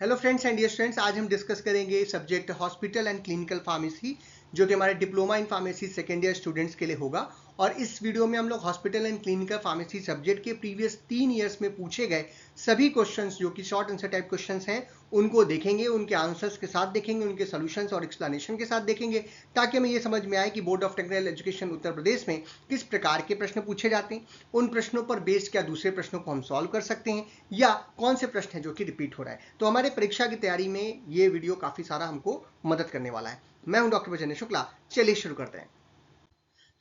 Hello friends and dear students, आज हम discuss करेंगे subject hospital and clinical pharmacy, जो कि हमारे diploma in pharmacy second year students के लिए होगा। और इस वीडियो में हम लोग hospital and clinical pharmacy subject के प्रीवियस 3 ईयर्स में पूछे गए सभी क्वेश्चंस जो कि शॉर्ट आंसर टाइप क्वेश्चंस हैं उनको देखेंगे, उनके आंसर्स के साथ देखेंगे, उनके सॉल्यूशंस और एक्सप्लेनेशन के साथ देखेंगे, ताकि हमें ये समझ में आए कि board of technical education Uttar Pradesh में किस प्रकार के प्रश्न पूछे जाते हैं, उन प्रश्नों पर बेस्ड क्या दूसरे प्रश्नों को हम सॉल्व कर सकते हैं, या कौन से प्रश्न हैं जो कि रिपीट हो रहा है। तो हमारे परीक्षा की तैयारी में ये वीडियो काफी सारा हमको मदद करने वाला है। मैं हूं डॉक्टर वैजयंत शुक्ला। चलिए शुरू करते हैं।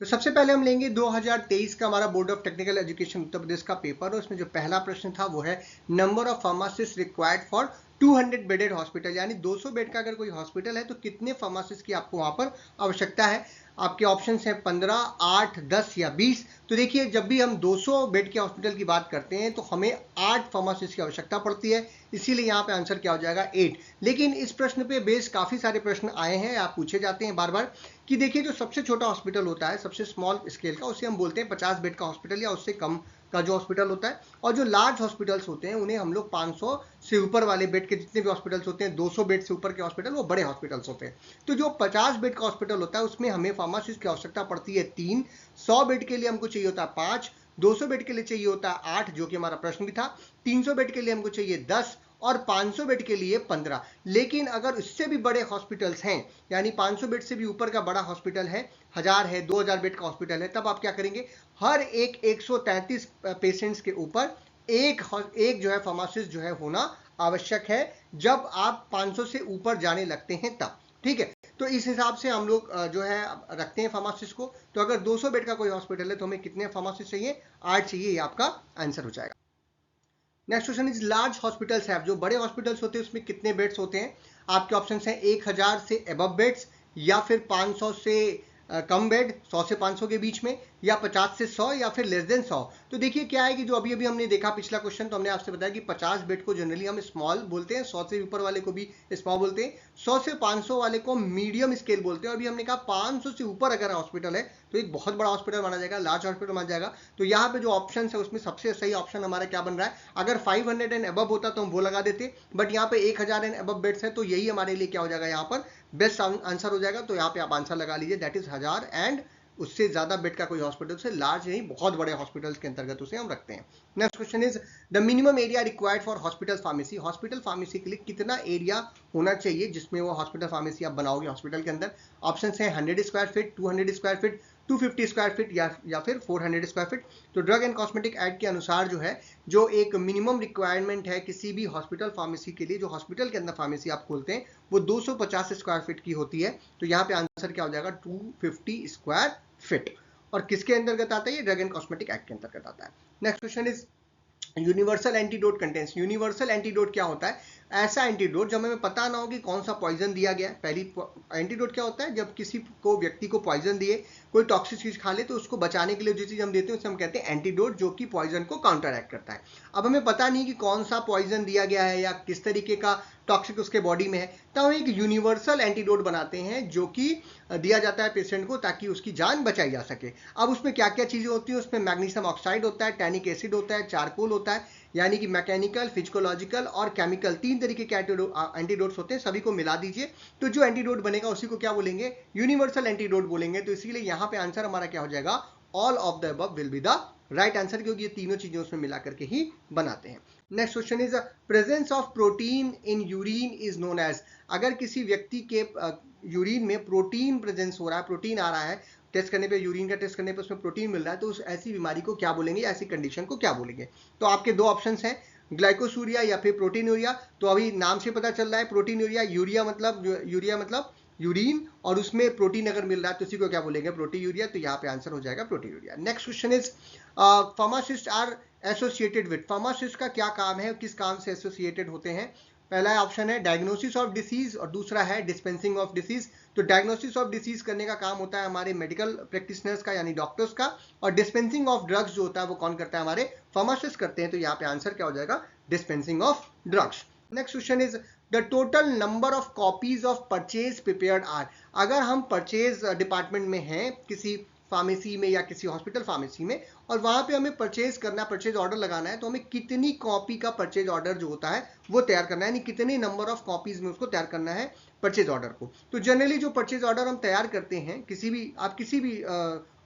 तो सबसे पहले हम लेंगे 2023 का हमारा board of technical education Uttar Pradesh का पेपर, और उसमें जो पहला प्रश्न था वो है number of pharmacist required for 200 bedded hospital, यानी 200 बेड का अगर कोई हॉस्पिटल है तो कितने फार्मासिस्ट की आपको वहां पर आवश्यकता है। आपके ऑप्शन हैं 15, 8, 10 या 20। तो देखिए, जब भी हम 200 बेड के हॉस्पिटल की बात करते हैं तो हमें 8 फार्मासिस्ट की आवश्यकता पड़ती है, इसीलिए यहाँ पे आंसर क्या हो जाएगा 8। लेकिन इस प्रश्न पे बेस काफी सारे प्रश्न आए हैं, आप पूछे जाते हैं बार बार कि देखिए, जो सबसे छोटा हॉस्पिटल होता है, सबसे स्मॉल स्केल का, उसे हम बोलते हैं 50 बेड का हॉस्पिटल या उससे कम का जो हॉस्पिटल होता है। और जो लार्ज हॉस्पिटल्स होते हैं उन्हें हम लोग 500 से ऊपर वाले बेड के जितने भी हॉस्पिटल्स होते हैं, 200 बेड से ऊपर के हॉस्पिटल, वो बड़े हॉस्पिटल्स होते हैं। तो जो 50 बेड का हॉस्पिटल होता है उसमें हमें फार्मासिस्ट की आवश्यकता पड़ती है 3। 100 बेड के लिए हमको चाहिए होता है 5, 200 बेड के लिए चाहिए होता है 8, जो कि हमारा प्रश्न भी था, 300 बेड के लिए हमको चाहिए 10 और 500 बेड के लिए 15। लेकिन अगर इससे भी बड़े हॉस्पिटल्स हैं, यानी 500 बेड से भी ऊपर का बड़ा हॉस्पिटल है, 1000 है, 2000 बेड का हॉस्पिटल है, तब आप क्या करेंगे, हर एक 133 पेशेंट्स के ऊपर एक जो है फार्मासिस्ट जो है होना आवश्यक है, जब आप 500 से ऊपर जाने लगते हैं तब। ठीक है, तो इस हिसाब से हम लोग जो है रखते हैं फार्मासिस्ट को। तो अगर 200 बेड का कोई हॉस्पिटल है तो हमें कितने फार्मासिस्ट चाहिए, 8 चाहिए, ये आपका आंसर हो जाएगा। Next question is large hospitals है, जो बड़े हॉस्पिटल्स होते हैं उसमें कितने बेड्स होते हैं। आपके ऑप्शन हैं 1000 से अबव बेड्स, या फिर 500 से कम बेड, 100 से 500 के बीच में, या 50 से 100, या फिर लेस देन 100। तो देखिए क्या है कि जो अभी अभी हमने देखा पिछला क्वेश्चन, तो हमने आपसे बताया कि 50 बेड को जनरली हम स्मॉल बोलते हैं, 100 से ऊपर वाले को भी स्मॉल बोलते हैं, 100 से 500 वाले को मीडियम स्केल बोलते हैं। अभी हमने कहा 500 से ऊपर अगर हॉस्पिटल है तो एक बहुत बड़ा हॉस्पिटल माना जाएगा, लार्ज हॉस्पिटल माना जाएगा। तो यहाँ पे जो ऑप्शन है उसमें सबसे सही ऑप्शन हमारा क्या बन रहा है, अगर 500 एंड अबव होता तो हम वो लगा देते, बट यहाँ पे 1000 एंड अबव बेड्स है, तो यही हमारे लिए क्या हो जाएगा, यहाँ पर बेस्ट आंसर हो जाएगा। तो यहाँ पे आप आंसर लगा लीजिए, दैट इज 1000 एंड उससे ज्यादा बेड का कोई हॉस्पिटल, से लार्ज नहीं, बहुत बड़े हॉस्पिटल्स के अंतर्गत उसे हम रखते हैं। Next question is the minimum area required for hospital pharmacy. Hospital pharmacy के लिए कितना एरिया होना चाहिए जिसमें वो हॉस्पिटल फार्मेसी आप बनाओगे हॉस्पिटल के अंदर। ऑप्शन है 100 square feet, 200 square feet, 250 square feet, या फिर 400 स्क्वायर फीट। तो ड्रग एंड कॉस्मेटिक एक्ट के अनुसार जो है, जो एक मिनिमम रिक्वायरमेंट है किसी भी हॉस्पिटल फार्मेसी के लिए, जो हॉस्पिटल के अंदर फार्मेसी आप खोलते हैं, वो 250 स्क्वायर फीट की होती है। तो यहाँ पे आंसर क्या हो जाएगा, 250 स्क्वायर फीट। और किसके अंतर्गत आता है, ये ड्रग एंड कॉस्मेटिक एक्ट के अंतर्गत आता है। Next question is universal antidote contents. Universal antidote क्या होता है, ऐसा एंटीडोट जब हमें पता ना हो कि कौन सा पॉइजन दिया गया है। पहली एंटीडोट क्या होता है, जब किसी को व्यक्ति को पॉइजन दिए, कोई टॉक्सिक चीज खा ले, तो उसको बचाने के लिए जो चीज हम देते हैं उसे हम कहते हैं एंटीडोट, जो कि पॉइजन को काउंटर एक्ट करता है। अब हमें पता नहीं कि कौन सा पॉइजन दिया गया है या किस तरीके का टॉक्सिक उसके बॉडी में है, तब हम एक यूनिवर्सल एंटीडोट बनाते हैं जो कि दिया जाता है पेशेंट को, ताकि उसकी जान बचाई जा सके। अब उसमें क्या क्या चीजें होती है, उसमें मैग्नीशियम ऑक्साइड होता है, टैनिक एसिड होता है, चारकोल होता है, यानी कि मैकेनिकल, फिजिकोलॉजिकल और केमिकल, 3 तरीके के एंटीडोट्स होते हैं, सभी को मिला दीजिए तो जो एंटीडोट बनेगा उसी को क्या बोलेंगे, यूनिवर्सल एंटीडोट बोलेंगे। तो इसीलिए यहाँ पे आंसर हमारा क्या हो जाएगा, all of the above will be the right answer, क्योंकि ये तीनों चीजें उसमें मिला करके ही बनाते हैं। Next question is presence of protein in urine is known as. अगर किसी व्यक्ति के यूरिन में प्रोटीन प्रेजेंस हो रहा है, प्रोटीन आ रहा है, टेस्ट करने पे, यूरिन का टेस्ट करने पे उसमें प्रोटीन मिल रहा है, तो उस ऐसी बीमारी को क्या बोलेंगे, ऐसी कंडीशन को क्या बोलेंगे। तो आपके दो ऑप्शंस हैं, ग्लाइकोसूरिया या फिर प्रोटीनूरिया। तो अभी नाम से पता चल रहा है प्रोटीनूरिया, यूरिया मतलब यूरिन, और उसमें प्रोटीन अगर मिल रहा है तो उसी को क्या बोलेंगे, प्रोटीयूरिया। तो यहाँ पे आंसर हो जाएगा proteinuria. Next question is pharmacist are associated with. Pharmacist का क्या काम है, किस काम से एसोसिएटेड होते हैं। पहला ऑप्शन है डायग्नोसिस ऑफ डिसीज और दूसरा है डिस्पेंसिंग ऑफ डिसीज। तो डायग्नोसिस ऑफ डिसीज करने का काम होता है हमारे मेडिकल प्रैक्टिशनर्स का, यानी डॉक्टर्स का, और डिस्पेंसिंग ऑफ ड्रग्स जो होता है वो कौन करता है, हमारे फार्मासिस्ट करते हैं। तो यहाँ पे आंसर क्या हो जाएगा, dispensing of drugs. Next question is the total number of copies of purchase prepared are. अगर हम परचेज डिपार्टमेंट में हैं किसी फार्मेसी में या किसी हॉस्पिटल फार्मेसी में, और वहां पे हमें परचेज करना, परचेज ऑर्डर लगाना है, तो हमें कितनी कॉपी का परचेज ऑर्डर जो होता है वो तैयार करना है, यानी कितने नंबर ऑफ कॉपीज में उसको तैयार करना है परचेज ऑर्डर को। तो जनरली जो परचेज ऑर्डर हम तैयार करते हैं, आप किसी भी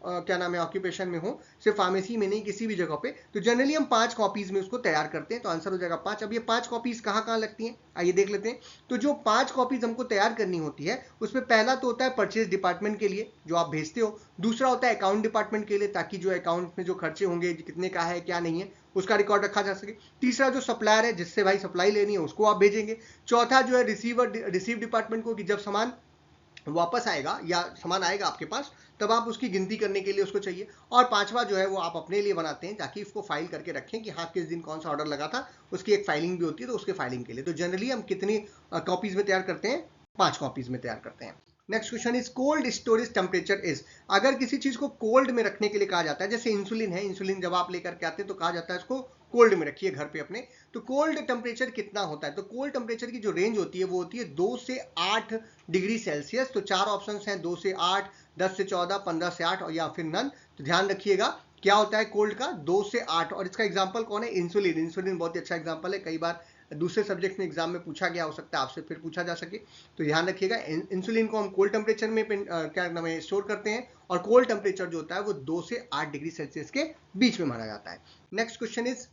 क्या नाम है ऑक्यूपेशन में हो, सिर्फ फार्मेसी में नहीं, किसी भी जगह पे, तो जनरली हम 5 कॉपीज में उसको तैयार करते हैं। तो आंसर हो जाएगा 5। अब ये 5 कॉपीज कहाँ कहाँ लगती हैं, आइए देख लेते हैं। तो जो 5 कॉपीज हमको तैयार करनी होती है, उसमें पहला तो होता है परचेज डिपार्टमेंट के लिए जो आप भेजते हो, दूसरा होता है अकाउंट डिपार्टमेंट के लिए, ताकि जो अकाउंट में जो खर्चे होंगे, कितने का है क्या नहीं है, उसका रिकॉर्ड रखा जा सके। तीसरा जो सप्लायर है, जिससे भाई सप्लाई लेनी है, उसको आप भेजेंगे। चौथा जो है रिसीव डिपार्टमेंट को, कि जब सामान वापस आएगा या सामान आएगा आपके पास, तब आप उसकी गिनती करने के लिए उसको चाहिए। और पांचवा जो है वो आप अपने लिए बनाते हैं, ताकि उसको फाइल करके रखें कि हाँ किस दिन कौन सा ऑर्डर लगा था, उसकी एक फाइलिंग भी होती है, तो उसके फाइलिंग के लिए। तो जनरली हम कितनी कॉपीज में तैयार करते हैं, 5 कॉपीज में तैयार करते हैं। Next question is cold storage temperature is. अगर किसी चीज को कोल्ड में रखने के लिए कहा जाता है, जैसे इंसुलिन है, इंसुलिन जब आप लेकर के आते हैं तो कहा जाता है इसको कोल्ड में रखिए घर पे अपने। तो कोल्ड टेम्परेचर कितना होता है, तो कोल्ड टेम्परेचर की जो रेंज होती है वो होती है 2 से 8 डिग्री सेल्सियस। तो 4 ऑप्शन हैं, 2 से 8, 10 से 14, 15 से 8 और या फिर नन। तो ध्यान रखिएगा क्या होता है कोल्ड का, 2 से 8। और इसका एग्जाम्पल कौन है, इंसुलिन। इंसुलिन बहुत ही अच्छा एग्जाम्पल है, कई बार दूसरे सब्जेक्ट में एग्जाम में पूछा गया, हो सकता है आपसे फिर पूछा जा सके। तो ध्यान रखिएगा इंसुलिन को हम कोल्ड टेम्परेचर में क्या नाम है स्टोर करते हैं, और कोल्ड टेम्परेचर जो होता है वो 2 से 8 डिग्री सेल्सियस के बीच में माना जाता है। Next question is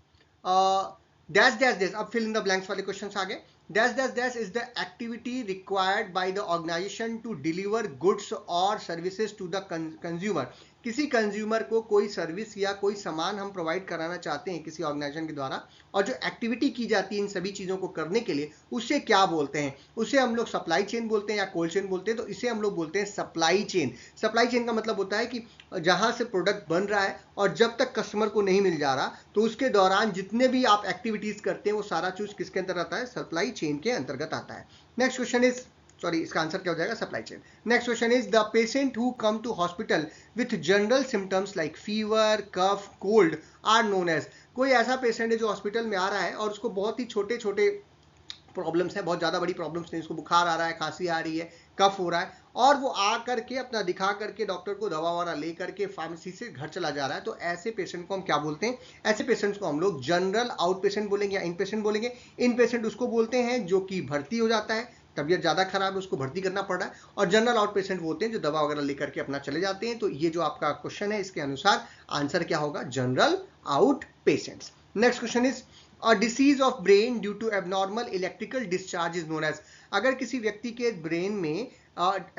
dash dash dash. अब फिल इन द ब्लैंक्स वाले क्वेश्चन आ गए। Dash dash dash is the activity required by the organisation to deliver goods और सर्विसेज टू द कंज्यूमर। किसी कंज्यूमर को कोई सर्विस या कोई सामान हम प्रोवाइड कराना चाहते हैं किसी ऑर्गेनाइजेशन के द्वारा, और जो एक्टिविटी की जाती है इन सभी चीज़ों को करने के लिए, उसे क्या बोलते हैं, उसे हम लोग सप्लाई चेन बोलते हैं या कोल्ड चेन बोलते हैं। तो इसे हम लोग बोलते हैं सप्लाई चेन। सप्लाई चेन का मतलब होता है कि जहां से प्रोडक्ट बन रहा है और जब तक कस्टमर को नहीं मिल जा रहा, तो उसके दौरान जितने भी आप एक्टिविटीज करते हैं वो सारा चीज किसके अंतर्गत आता है, सप्लाई चेन के अंतर्गत आता है। नेक्स्ट क्वेश्चन इज इसका आंसर क्या हो जाएगा, supply chain. Next question is the patient who come to hospital with general symptoms like fever, cough, cold are known as. कोई ऐसा पेशेंट है जो हॉस्पिटल में आ रहा है और उसको बहुत ही छोटे छोटे प्रॉब्लम्स है, बहुत ज़्यादा बड़ी प्रॉब्लम्स नहीं, उसको बुखार आ रहा है, खांसी आ रही है, कफ हो रहा है, और वो आ करके अपना दिखा करके डॉक्टर को दवा वगैरह ले करके फार्मेसी से घर चला जा रहा है। तो ऐसे पेशेंट को हम क्या बोलते हैं, ऐसे पेशेंट्स को हम लोग जनरल आउट पेशेंट बोलेंगे या इन पेशेंट बोलेंगे। इन पेशेंट उसको बोलते हैं जो कि भर्ती हो जाता है, तबीयत ज़्यादा खराब है, उसको भर्ती करना पड़ रहा है। और जनरल आउट पेशेंट वो होते हैं जो दवा वगैरह लेकर के अपना चले जाते हैं। तो ये जो आपका क्वेश्चन है इसके अनुसार आंसर क्या होगा, general out patients. Next question is A disease of brain due to abnormal electrical discharge is known as। अगर किसी व्यक्ति के ब्रेन में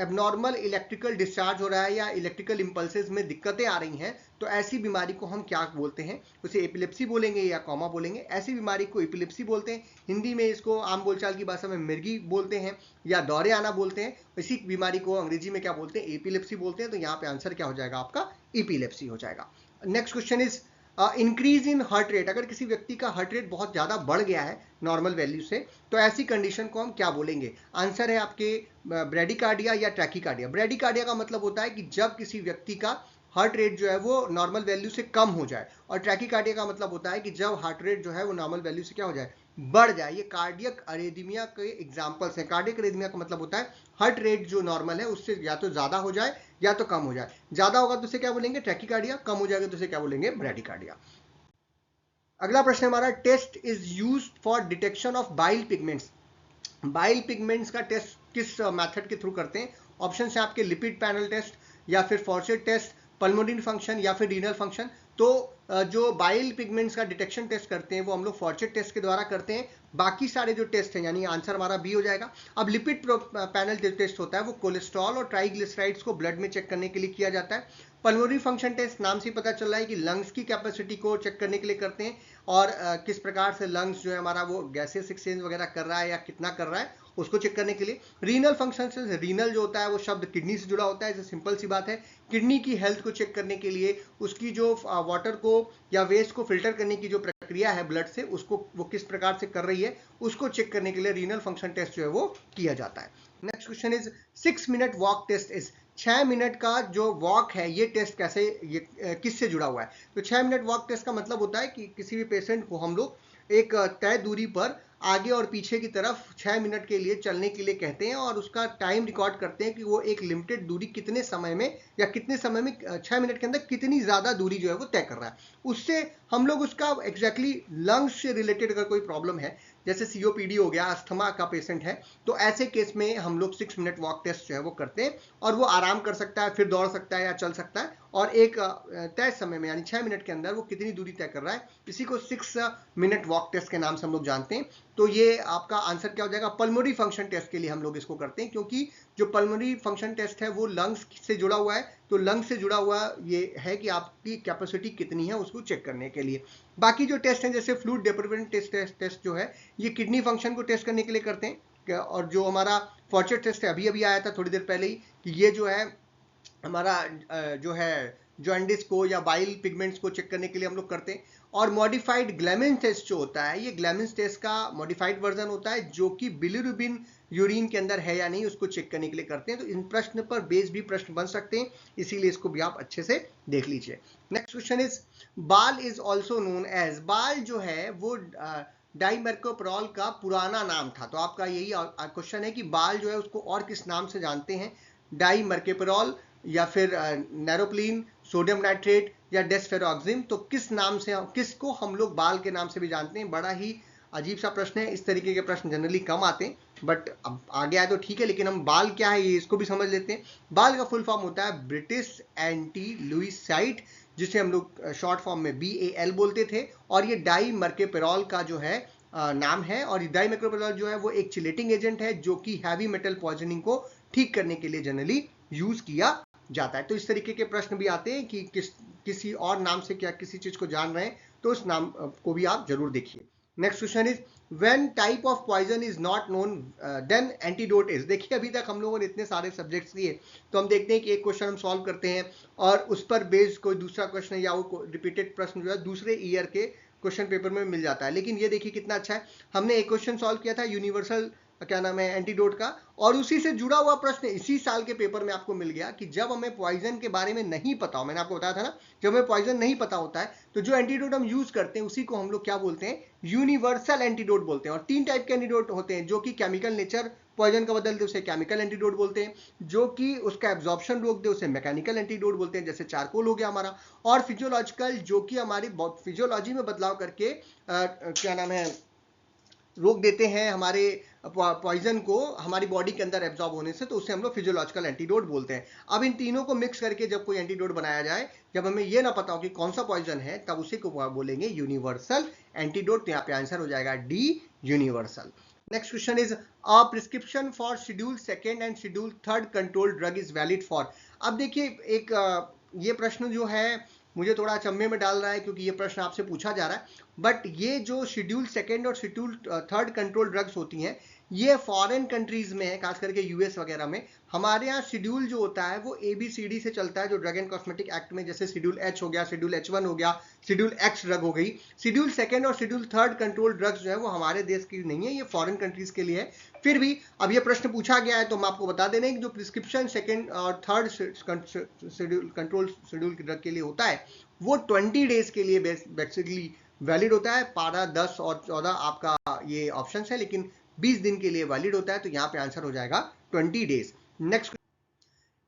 एबनॉर्मल इलेक्ट्रिकल डिस्चार्ज हो रहा है या इलेक्ट्रिकल इंपल्सेस में दिक्कतें आ रही हैं, तो ऐसी बीमारी को हम क्या बोलते हैं, उसे एपिलेप्सी बोलेंगे या कॉमा बोलेंगे। ऐसी बीमारी को एपिलेप्सी बोलते हैं, हिंदी में इसको आम बोलचाल की भाषा में मिर्गी बोलते हैं या दौरे आना बोलते हैं। इसी बीमारी को अंग्रेजी में क्या बोलते हैं, एपिलेप्सी बोलते हैं। तो यहाँ पे आंसर क्या हो जाएगा आपका, एपिलेप्सी हो जाएगा। Next question is increase in heart rate. अगर किसी व्यक्ति का हार्ट रेट बहुत ज़्यादा बढ़ गया है नॉर्मल वैल्यू से, तो ऐसी कंडीशन को हम क्या बोलेंगे। आंसर है आपके ब्रेडिकार्डिया या ट्रैकीकार्डिया। ब्रेडिकार्डिया का मतलब होता है कि जब किसी व्यक्ति का हार्ट रेट जो है वो नॉर्मल वैल्यू से कम हो जाए, और ट्रैकीकार्डिया का मतलब होता है कि जब हार्ट रेट जो है वो नॉर्मल वैल्यू से क्या हो जाए, बढ़ जाए। ये कार्डियक अरेदमिया के एग्जांपल्स हैं। कार्डियक अरेदमिया का मतलब होता है हार्ट रेट जो नॉर्मल है उससे या तो ज़्यादा हो जाए या तो कम हो जाए। ज़्यादा होगा तो उसे क्या बोलेंगे, ट्रैकीकार्डिया, कम हो जाएगा तो उसे क्या बोलेंगे, ब्रेडिकार्डिया। अगला प्रश्न हमारा, test is used for detection of bile pigments. Bile pigments का टेस्ट किस मेथड के थ्रू करते हैं। ऑप्शन है आपके लिपिड पैनल टेस्ट, या फिर फॉर्सेट टेस्ट, पल्मोनरी फंक्शन, या फिर रीनल फंक्शन। तो जो बाइल पिगमेंट्स का डिटेक्शन टेस्ट करते हैं वो हम लोग फॉर्सेट टेस्ट के द्वारा करते हैं। बाकी सारे जो टेस्ट हैं, यानी आंसर हमारा बी हो जाएगा। अब लिपिड पैनल जो टेस्ट होता है वो कोलेस्ट्रॉल और ट्राइग्लिसराइड्स को ब्लड में चेक करने के लिए किया जाता है। पल्मोनरी फंक्शन टेस्ट नाम से पता चल रहा है कि लंग्स की कैपेसिटी को चेक करने के लिए करते हैं, और किस प्रकार से लंग्स जो है हमारा वो गैसेस एक्सचेंज वगैरह कर रहा है या कितना कर रहा है उसको चेक करने के लिए। रीनल फंक्शन से, रीनल जो होता है वो शब्द किडनी से जुड़ा होता है, जैसे सिंपल सी बात है, किडनी की हेल्थ को चेक करने के लिए उसकी जो वाटर को या वेस्ट को फिल्टर करने की जो प्रक्रिया है ब्लड से, उसको वो किस प्रकार से कर रही है उसको चेक करने के लिए रीनल फंक्शन टेस्ट जो है वो किया जाता है। Next question is 6 minute walk test is. 6 minute का जो वॉक है ये टेस्ट कैसे, ये किससे जुड़ा हुआ है। तो 6 मिनट वॉक टेस्ट का मतलब होता है कि किसी भी पेशेंट को हम लोग एक तय दूरी पर आगे और पीछे की तरफ 6 मिनट के लिए चलने के लिए कहते हैं और उसका टाइम रिकॉर्ड करते हैं कि वो एक लिमिटेड दूरी कितने समय में या कितने समय में 6 मिनट के अंदर कितनी ज़्यादा दूरी जो है वो तय कर रहा है। उससे हम लोग उसका एग्जैक्टली लंग्स से रिलेटेड अगर कोई प्रॉब्लम है, जैसे सीओपीडी हो गया, अस्थमा का पेशेंट है, तो ऐसे केस में हम लोग 6 मिनट वॉक टेस्ट जो है वो करते हैं और वो आराम कर सकता है, फिर दौड़ सकता है या चल सकता है और एक तय समय में यानी 6 मिनट के अंदर वो कितनी दूरी तय कर रहा है, इसी को 6 मिनट वॉक टेस्ट के नाम से हम लोग जानते हैं। तो ये आपका आंसर क्या हो जाएगा, पल्मोनरी फंक्शन टेस्ट के लिए हम लोग इसको करते हैं, क्योंकि जो पल्मोनरी फंक्शन टेस्ट है वो लंग्स से जुड़ा हुआ है, तो लंग्स से जुड़ा हुआ ये है कि आपकी कैपेसिटी कितनी है उसको चेक करने के लिए। बाकी जो टेस्ट हैं जैसे फ्लूइड डेप्रिवेशन टेस्ट जो है ये किडनी फंक्शन को टेस्ट करने के लिए करते हैं, और जो हमारा फॉर्चर टेस्ट है अभी अभी आया था थोड़ी देर पहले ही, कि ये जो है हमारा जो है जॉन्डिस को या बाइल पिगमेंट्स को चेक करने के लिए हम लोग करते हैं। और मॉडिफाइड ग्लैमिन टेस्ट जो होता है, ये ग्लैमिन टेस्ट का मॉडिफाइड वर्जन होता है जो कि बिलिरुबिन यूरिन के अंदर है या नहीं उसको चेक करने के लिए करते हैं। तो इन प्रश्न पर बेस भी प्रश्न बन सकते हैं, इसीलिए इसको भी आप अच्छे से देख लीजिए। नेक्स्ट क्वेश्चन इज बाल इज ऑल्सो नोन एज, बाल जो है वो डाइमेर्कोप्रोल का पुराना नाम था। तो आपका यही क्वेश्चन है कि बाल जो है उसको और किस नाम से जानते हैं, डाइमेर्कोप्रोल या फिर नेरोप्लीन, सोडियम नाइट्रेट या डेस्फेरोक्सिम, तो किस नाम से, किसको हम लोग बाल के नाम से भी जानते हैं। बड़ा ही अजीब सा प्रश्न है, इस तरीके के प्रश्न जनरली कम आते हैं, बट अब आगे आए तो ठीक है, लेकिन हम बाल क्या है ये इसको भी समझ लेते हैं। बाल का फुल फॉर्म होता है ब्रिटिश एंटी लुइसाइड, जिसे हम लोग शॉर्ट फॉर्म में BAL बोलते थे, और ये डाइमेर्कोप्रोल का जो है नाम है। और डाइमेर्कोप्रोल जो है वो एक चिलेटिंग एजेंट है जो कि हैवी मेटल पॉइजनिंग को ठीक करने के लिए जनरली यूज किया जाता है। तो इस तरीके के प्रश्न भी आते हैं कि किसी और नाम से क्या किसी चीज को जान रहे हैं, तो उस नाम को भी आप जरूर देखिए। Next question is when type of poison is not known then antidote is. देखिए अभी तक हम लोगों ने इतने सारे सब्जेक्ट्स किए, तो हम देखते हैं कि एक क्वेश्चन हम सॉल्व करते हैं और उस पर बेस्ड कोई दूसरा क्वेश्चन या वो रिपीटेड प्रश्न जो है दूसरे ईयर के क्वेश्चन पेपर में मिल जाता है। लेकिन ये देखिए कितना अच्छा है, हमने एक क्वेश्चन सॉल्व किया था यूनिवर्सल क्या नाम है एंटीडोट का, और उसी से जुड़ा हुआ प्रश्न इसी साल के पेपर में आपको मिल गया कि जब हमें पॉइजन के बारे में नहीं पता हो, मैंने आपको बताया था ना, जब हमें पॉइजन नहीं पता होता है तो जो एंटीडोट हम यूज करते हैं उसी को हम लोग क्या बोलते हैं, यूनिवर्सल एंटीडोट बोलते हैं। और 3 टाइप के एंटीडोट होते हैं, जो कि केमिकल नेचर पॉइजन का बदल दे उसे केमिकल एंटीडोट बोलते हैं, जो कि उसका एब्जॉर्प्शन रोक दे उसे मैकेनिकल एंटीडोट बोलते हैं, जैसे चारकोल हो गया हमारा, और फिजियोलॉजिकल जो कि हमारी फिजियोलॉजी में बदलाव करके क्या नाम है रोक देते हैं हमारे पॉइजन को हमारी बॉडी के अंदर एब्जॉर्ब होने से, तो उसे हम लोग फिजियोलॉजिकल एंटीडोट बोलते हैं। अब इन तीनों को मिक्स करके जब कोई एंटीडोट बनाया जाए, जब हमें ये ना पता हो कि कौन सा पॉइजन है, तब उसी को बोलेंगे यूनिवर्सल एंटीडोट। तो यहाँ पे आंसर हो जाएगा D, universal. Next question is a prescription for schedule 2 and schedule 3 control drug is valid for. अब देखिए एक ये प्रश्न जो है मुझे थोड़ा अचंभे में डाल रहा है, क्योंकि ये प्रश्न आपसे पूछा जा रहा है, बट ये जो शेड्यूल 2 और शेड्यूल 3 कंट्रोल ड्रग्स होती हैं, ये फॉरेन कंट्रीज में है, खास करके यूएस वगैरह में। हमारे यहाँ शेड्यूल जो होता है वो ABCD से चलता है, जो ड्रग एंड कॉस्मेटिक एक्ट में, जैसे शेड्यूल H हो गया, शेड्यूल H1 हो गया, शेड्यूल X ड्रग हो गई। शेड्यूल 2 और शेड्यूल 3 कंट्रोल ड्रग्स जो है वो हमारे देश की नहीं है, ये फॉरेन कंट्रीज के लिए है। फिर भी अब ये प्रश्न पूछा गया है तो हम आपको बता दे रहे हैं कि जो प्रिस्क्रिप्शन 2 और 3 शेड्यूल कंट्रोल शेड्यूल ड्रग के लिए होता है वो 20 डेज के लिए बेसिकली वैलिड होता है। 12, 10 और 14 आपका ये ऑप्शंस है, लेकिन 20 दिन के लिए वैलिड होता है, तो यहाँ पे आंसर हो जाएगा 20 days. Next,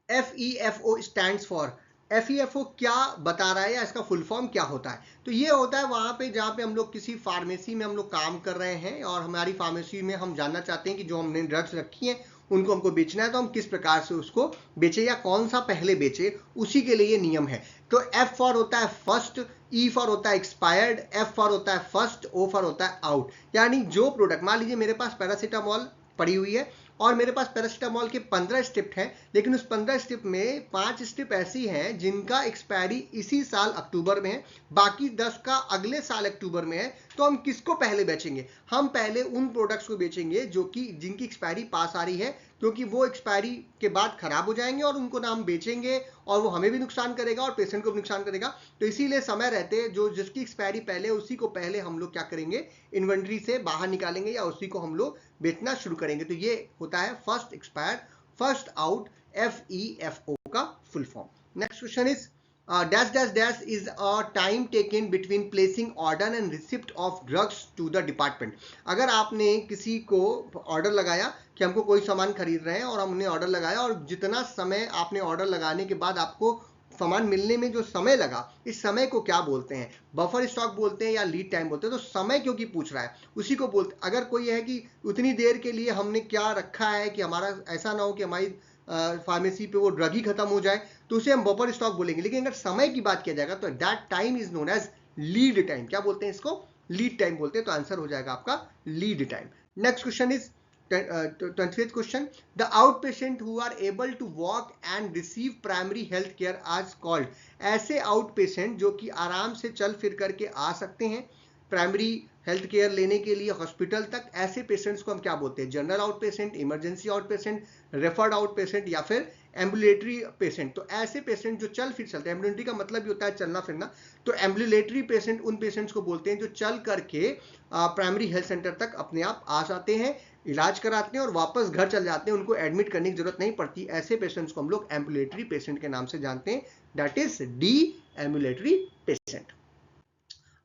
FEFO stands for. FEFO क्या बता रहा है या इसका फुल फॉर्म क्या होता है? तो ये होता है वहां पे जहाँ पे हम लोग किसी फार्मेसी में हम लोग काम कर रहे हैं और हमारी फार्मेसी में हम जानना चाहते हैं कि जो हमने ड्रग्स रखी हैं उनको हमको बेचना है, तो हम किस प्रकार से उसको बेचे या कौन सा पहले बेचे, उसी के लिए ये नियम है। तो F फॉर होता है फर्स्ट, E फॉर होता है एक्सपायर्ड, F फॉर होता है फर्स्ट, O फॉर होता है आउट। यानी जो प्रोडक्ट, मान लीजिए मेरे पास पैरासीटामोल पड़ी हुई है और मेरे पास पैरासीटामोल के 15 स्ट्रिप हैं, लेकिन उस 15 स्ट्रिप में 5 स्ट्रिप ऐसी हैं जिनका एक्सपायरी इसी साल अक्टूबर में है, बाकी 10 का अगले साल अक्टूबर में है। तो हम किसको पहले बेचेंगे? हम पहले उन प्रोडक्ट्स को बेचेंगे जो कि जिनकी एक्सपायरी पास आ रही है, क्योंकि वो एक्सपायरी के बाद खराब हो जाएंगे और उनको ना हम बेचेंगे और वो हमें भी नुकसान करेगा और पेशेंट को भी नुकसान करेगा। तो इसीलिए समय रहते जो जिसकी एक्सपायरी पहले उसी को पहले हम लोग क्या करेंगे, इन्वेंट्री से बाहर निकालेंगे या उसी को हम लोग बेचना शुरू करेंगे। तो ये होता है first expire first out, FEFO का full form. Next question is dash dash dash is a time taken between placing order and receipt of drugs to the department. अगर आपने किसी को ऑर्डर लगाया कि हमको कोई सामान खरीद रहे हैं और हमने ऑर्डर लगाया, और जितना समय आपने ऑर्डर लगाने के बाद आपको सामान मिलने में जो समय लगा, इस समय को क्या बोलते हैं? बफर स्टॉक बोलते हैं या लीड टाइम बोलते हैं? तो समय क्योंकि पूछ रहा है उसी को बोलते। अगर कोई है कि उतनी देर के लिए हमने क्या रखा है कि हमारा ऐसा ना हो कि हमारी फार्मेसी पे वो ड्रग ही खत्म हो जाए, तो उसे हम बफर स्टॉक बोलेंगे। लेकिन अगर समय की बात किया जाएगा तो that time is known as lead time. क्या बोलते हैं इसको? लीड टाइम बोलते हैं। तो आंसर हो जाएगा आपका lead time. Next question is 20th question, the outpatient who are able to walk and receive primary health care are called. ऐसे आउट पेशेंट जो कि आराम से चल फिर करके आ सकते हैं प्राइमरी हेल्थ केयर लेने के लिए हॉस्पिटल तक, ऐसे पेशेंट्स को हम क्या बोलते हैं? General out patient, emergency out patient, referred out patient या फिर एम्बुलेटरी पेशेंट। तो ऐसे पेशेंट जो चल फिर चलते हैं, एम्बुलेटरी का मतलब भी होता है चलना फिरना, तो एम्बुलेटरी पेशेंट उन पेशेंट्स को बोलते हैं जो चल करके प्राइमरी हेल्थ सेंटर तक अपने आप आ जाते हैं, इलाज कराते हैं और वापस घर चल जाते हैं, उनको एडमिट करने की जरूरत नहीं पड़ती। ऐसे पेशेंट्स को हम लोग एम्बुलेटरी पेशेंट के नाम से जानते हैं, that is D ambulatory patient.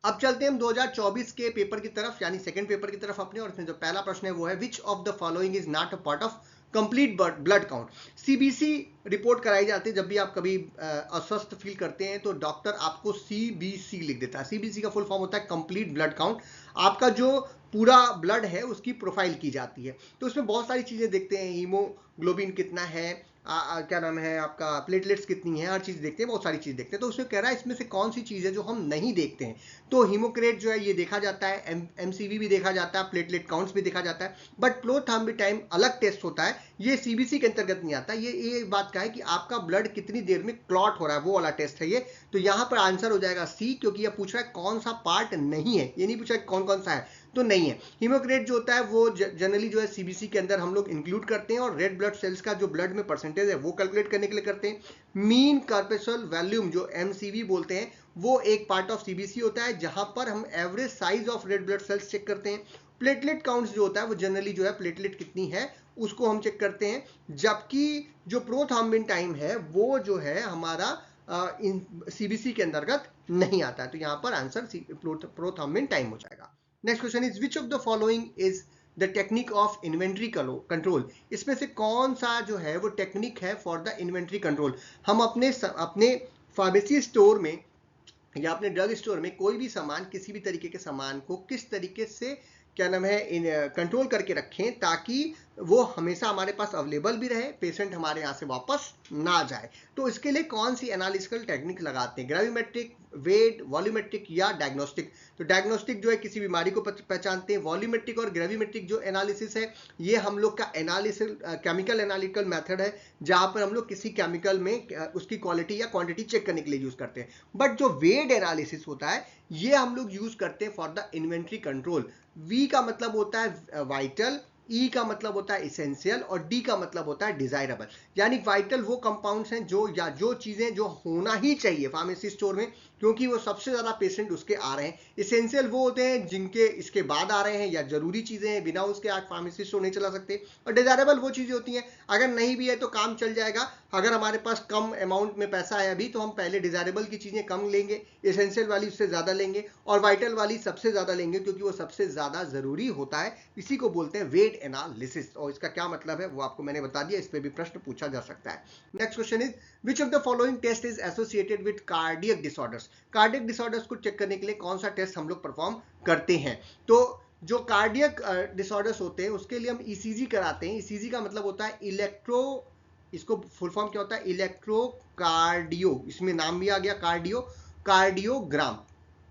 अब चलते हैं हम 2024 के पेपर की तरफ, यानी सेकंड पेपर की तरफ अपने, और इसमें जो पहला प्रश्न है वो है विच of the following is not a part of complete blood count. CBC report कराई जाती है जब भी आप कभी अस्वस्थ फील करते हैं तो डॉक्टर आपको सीबीसी लिख देता है। सीबीसी का फुल फॉर्म होता है कंप्लीट ब्लड काउंट। आपका जो पूरा ब्लड है उसकी प्रोफाइल की जाती है, तो उसमें बहुत सारी चीजें देखते हैं, हीमोग्लोबिन कितना है, क्या नाम है आपका, प्लेटलेट्स कितनी है, हर चीज देखते हैं, बहुत सारी चीज देखते हैं। तो उसमें कह रहा है इसमें से कौन सी चीज है जो हम नहीं देखते हैं। तो हीमोक्रेट जो है ये देखा जाता है, एमसीवी भी देखा जाता है, प्लेटलेट काउंट्स भी देखा जाता है, बट प्रोथ्रोम्बिन अलग टेस्ट होता है, ये सीबीसी के अंतर्गत नहीं आता। ये बात का है कि आपका ब्लड कितनी देर में क्लॉट हो रहा है, वो वाला टेस्ट है ये। तो यहाँ पर आंसर हो जाएगा सी, क्योंकि ये पूछ रहा है कौन सा पार्ट नहीं है, ये नहीं पूछ रहा है कौन कौन सा है, तो नहीं है। हीमोक्रेट जो होता है वो जनरली जो है सीबीसी के अंदर हम लोग इंक्लूड करते हैं, और रेड ब्लड सेल्स का जो ब्लड में परसेंटेज है वो कैलकुलेट करने के लिए करते हैं। मीन कॉर्पसकुलर वॉल्यूम जो एमसीवी बोलते हैं वो एक पार्ट ऑफ सीबीसी होता है, जहां पर हम average size of red blood cells check करते हैं। प्लेटलेट काउंट्स जो होता है वो जनरली जो है प्लेटलेट कितनी है उसको हम चेक करते हैं, जबकि जो प्रोथ्रोम्बिन टाइम है वो जो है हमारा सीबीसी के अंतर्गत नहीं आता है। तो यहाँ पर आंसर प्रोथ्रोम्बिन टाइम हो जाएगा। Next question is which of the following is the technique of inventory control. इसमें से कौन सा जो है वो टेक्निक है फॉर द इन्वेंट्री कंट्रोल। हम अपने फार्मेसी स्टोर में या अपने ड्रग स्टोर में कोई भी सामान, किसी भी तरीके के सामान को किस तरीके से क्या नाम है कंट्रोल करके रखें ताकि वो हमेशा हमारे पास अवेलेबल भी रहे, पेशेंट हमारे यहाँ से वापस ना जाए। तो इसके लिए कौन सी एनालिटिकल टेक्निक लगाते हैं? ग्रेविमेट्रिक, वेट, वॉल्यूमेट्रिक या डायग्नोस्टिक। तो डायग्नोस्टिक जो है किसी बीमारी को पहचानते हैं, वॉल्यूमेट्रिक और ग्रेविमेट्रिक जो एनालिसिस है ये हम लोग का एनालिसिस केमिकल एनालिटिकल मेथड है, जहां पर हम लोग किसी केमिकल में उसकी क्वालिटी या क्वांटिटी चेक करने के लिए यूज करते हैं। बट जो वेट एनालिसिस होता है ये हम लोग यूज करते हैं for the inventory control. V का मतलब होता है वाइटल, ई का मतलब होता है इसेंशियल और डी का मतलब होता है डिजायरेबल। यानी वाइटल वो कंपाउंड्स हैं जो चीजें जो होना ही चाहिए फार्मेसी स्टोर में क्योंकि वो सबसे ज्यादा पेशेंट उसके आ रहे हैं। इसेंशियल वो होते हैं जिनके इसके बाद आ रहे हैं या जरूरी चीजें हैं, बिना उसके आज फार्मेसी स्टोर नहीं चला सकते। और डिजायरेबल वो चीजें होती हैं अगर नहीं भी है तो काम चल जाएगा, अगर हमारे पास कम अमाउंट में पैसा है अभी तो हम पहले डिजायरेबल की चीजें कम लेंगे, इसेंशियल वाली उससे ज्यादा लेंगे और वाइटल वाली सबसे ज्यादा लेंगे क्योंकि वो सबसे ज्यादा जरूरी होता है। इसी को बोलते हैं वेट एनालिसिस, और इसका क्या मतलब है वो आपको मैंने बता दिया, इस पे भी प्रश्न पूछा जा सकता है। Next question is which of the following test is associated with cardiac disorders. Cardiac disorders को चेक करने के लिए कौन सा टेस्ट हम लोग परफॉर्म करते हैं? तो जो कार्डियक डिसऑर्डर्स होते हैं उसके लिए हम ईसीजी कराते हैं। ईसीजी का मतलब होता है इलेक्ट्रो, इसको फुल फॉर्म क्या होता है? इलेक्ट्रोकार्डियो, इसमें नाम भी आ गया कार्डियोग्राम,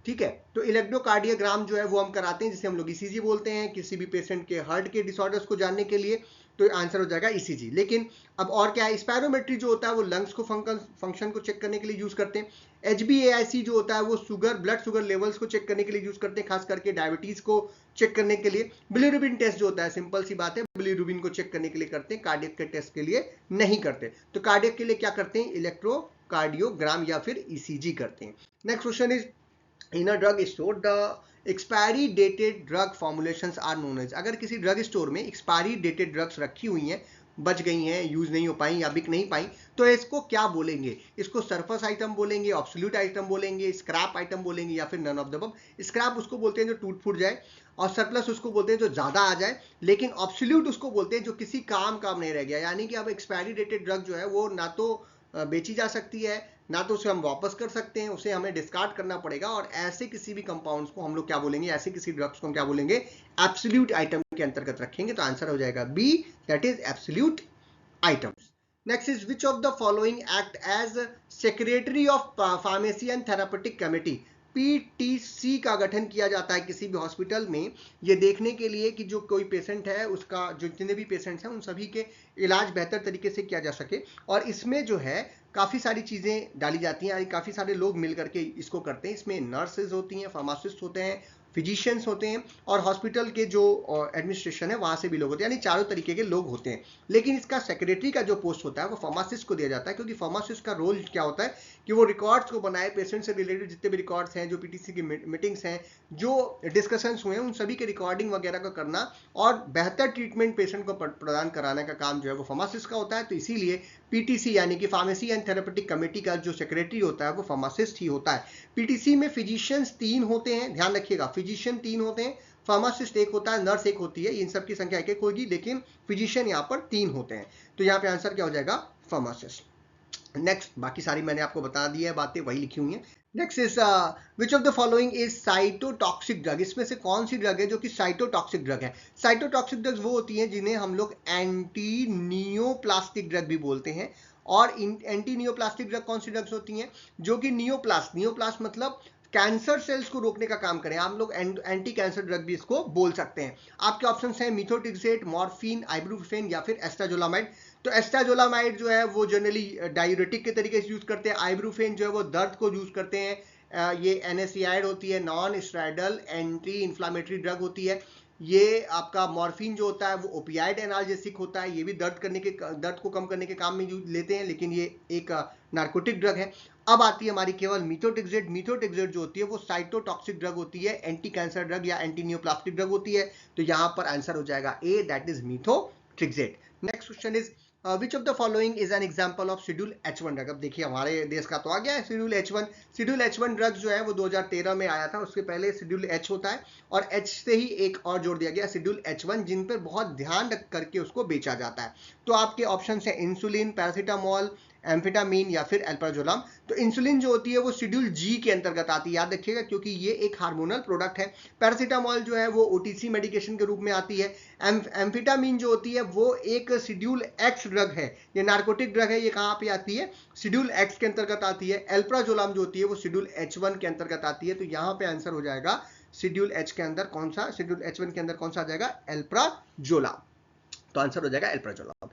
ठीक है। तो इलेक्ट्रोकार्डियोग्राम जो है वो हम कराते हैं जिसे हम लोग ईसीजी बोलते हैं किसी भी पेशेंट के हार्ट के डिसऑर्डर्स को जानने के लिए, तो आंसर हो जाएगा ईसीजी। लेकिन अब और क्या है, स्पायरोमेट्री जो होता है वो लंग्स को फंक्शन को चेक करने के लिए यूज करते हैं। HbA1c जो होता है वो शुगर, ब्लड शुगर लेवल्स को चेक करने के लिए यूज करते हैं, खास करके डायबिटीज को चेक करने के लिए। बिलीरुबिन टेस्ट जो होता है सिंपल सी बात है, बिलीरुबिन को चेक करने के लिए करते हैं, कार्डियक के टेस्ट के लिए नहीं करते। तो कार्डियक के लिए क्या करते हैं? इलेक्ट्रोकार्डियोग्राम या फिर ईसीजी करते हैं। Next question is in a drug store the expiry dated drug formulations are known as. अगर किसी ड्रग स्टोर में एक्सपायरी डेटेड ड्रग्स रखी हुई हैं बच गई हैं, यूज नहीं हो पाई या बिक नहीं पाई, तो इसको क्या बोलेंगे? इसको सरफस आइटम बोलेंगे, ऑब्सोल्यूट आइटम बोलेंगे, स्क्रैप आइटम बोलेंगे, या फिर none of the above? Scrap उसको बोलते हैं जो टूट फूट जाए, और सरप्लस उसको बोलते हैं जो ज्यादा आ जाए, लेकिन ऑब्सोल्यूट उसको बोलते हैं जो किसी काम नहीं रह गया। यानी कि अब एक्सपायरी डेटेड ड्रग जो है वो ना तो बेची जा सकती है, ना तो उसे हम वापस कर सकते हैं, उसे हमें डिस्कार्ड करना पड़ेगा। और ऐसे किसी भी कंपाउंड्स को हम लोग क्या बोलेंगे, ऐसे किसी ड्रग्स को हम क्या बोलेंगे, एब्सोल्यूट आइटम के अंतर्गत रखेंगे। तो आंसर हो जाएगा B, that is absolute items. Next is which of the following act as secretary of pharmacy and therapeutic committee? PTC का गठन किया जाता है किसी भी हॉस्पिटल में, ये देखने के लिए कि जो कोई पेशेंट है उसका, जो जितने भी पेशेंट्स हैं उन सभी के इलाज बेहतर तरीके से किया जा सके। और इसमें जो है काफ़ी सारी चीज़ें डाली जाती हैं, काफ़ी सारे लोग मिल करके इसको करते हैं। इसमें नर्सेज होती हैं, फार्मासिस्ट होते हैं, फिजिशियंस होते हैं, और हॉस्पिटल के जो एडमिनिस्ट्रेशन है वहाँ से भी लोग होते हैं, यानी चारों तरीके के लोग होते हैं। लेकिन इसका सेक्रेटरी का जो पोस्ट होता है वो फार्मासिस्ट को दिया जाता है, क्योंकि फार्मासिस्ट का रोल क्या होता है कि वो रिकॉर्ड्स को बनाए, पेशेंट से रिलेटेड जितने भी रिकॉर्ड्स हैं, जो पीटीसी की मीटिंग्स हैं, जो डिस्कशंस हुए हैं, उन सभी के रिकॉर्डिंग वगैरह का करना और बेहतर ट्रीटमेंट पेशेंट को प्रदान कराने का काम जो है वो फार्मासिस्ट का होता है। तो इसीलिए पीटीसी यानी कि फार्मेसी एंड थेरेपेटिक कमेटी का जो सेक्रेटरी होता है वो फार्मासिस्ट ही होता है। पीटीसी में फिजिशियंस 3 होते हैं, ध्यान रखिएगा, फिजिशियन 3 होते हैं, फार्मासिस्ट 1 होता है, नर्स 1 होती है, इन सब की संख्या 1 होगी, लेकिन फिजिशियन यहाँ पर 3 होते हैं। तो यहाँ पे आंसर क्या हो जाएगा, फार्मासिस्ट। नेक्स्ट, बाकी सारी मैंने आपको बता दी है, बातें वही लिखी हुई हैं। Next is which of the following is cytotoxic drug? इसमें से कौन सी ड्रग है जो कि साइटोटॉक्सिक ड्रग है? साइटोटॉक्सिक ड्रग्स वो होती हैं जिन्हें हम लोग एंटी नियोप्लास्टिक ड्रग भी बोलते हैं। और एंटी नियोप्लास्टिक ड्रग कौन सी ड्रग्स होती हैं? जो कि नियोप्लास्ट मतलब कैंसर सेल्स को रोकने का काम करें। आप लोग एंटी कैंसर ड्रग भी इसको बोल सकते हैं। आपके ऑप्शंस हैं मिथोट्रिक्सेट, मॉर्फिन, आइब्रूफेन या फिर एस्टाजोलामाइड। तो एस्टाजोलामाइड जो है वो जनरली डायूरेटिक के तरीके से यूज करते हैं, आइब्रूफेन जो है वो दर्द को यूज करते हैं, ये एनएसएआइड होती है, non steroidal anti inflammatory drug होती है। ये आपका मॉर्फिन जो होता है वो ओपियाइड एनाल्जेसिक होता है, ये भी दर्द को कम करने के काम में यूज लेते हैं, लेकिन ये एक नार्कोटिक ड्रग है। अब आती है हमारी केवल मिथोट्रिक्सेट। मिथोट्रिक्सेट जो होती है वो साइटोटॉक्सिक ड्रग होती है, एंटी कैंसर ड्रग या एंटी नियोप्लास्टिक ड्रग होती है। तो यहाँ पर आंसर हो जाएगा A, that is methotrexate. Next question is which of the following is an example of schedule H1 drug? अब देखिए हमारे देश का तो आ गया है schedule H1। Schedule H1 drug जो है वो 2013 में आया था, उसके पहले शेड्यूल H होता है, और H से ही एक और जोड़ दिया गया शेड्यूल H1, जिन पर बहुत ध्यान रख करके उसको बेचा जाता है। तो आपके ऑप्शन है इंसुलिन, पैरासीटामोल, एम्फेटामिन या फिर एल्प्राजोलाम। तो इंसुलिन जो होती है वो शेड्यूल जी के अंतर्गत आती है, याद रखिएगा, क्योंकि ये एक हार्मोनल प्रोडक्ट है। पैरासीटामोल जो है वो ओटीसी मेडिकेशन के रूप में आती है। एम्फेटामिन जो होती है वो एक शेड्यूल एक्स ड्रग है, ये नार्कोटिक ड्रग है, ये कहाँ पे आती है, शेड्यूल एक्स के अंतर्गत आती है। एल्प्राजोलाम जो होती है वो शेड्यूल H1 के अंतर्गत आती है। तो यहाँ पे आंसर हो जाएगा शेड्यूल H के अंदर कौन सा, शेड्यूल H1 के अंदर कौन सा आ जाएगा, एल्प्राजोलाम। तो आंसर हो जाएगा alprazolam.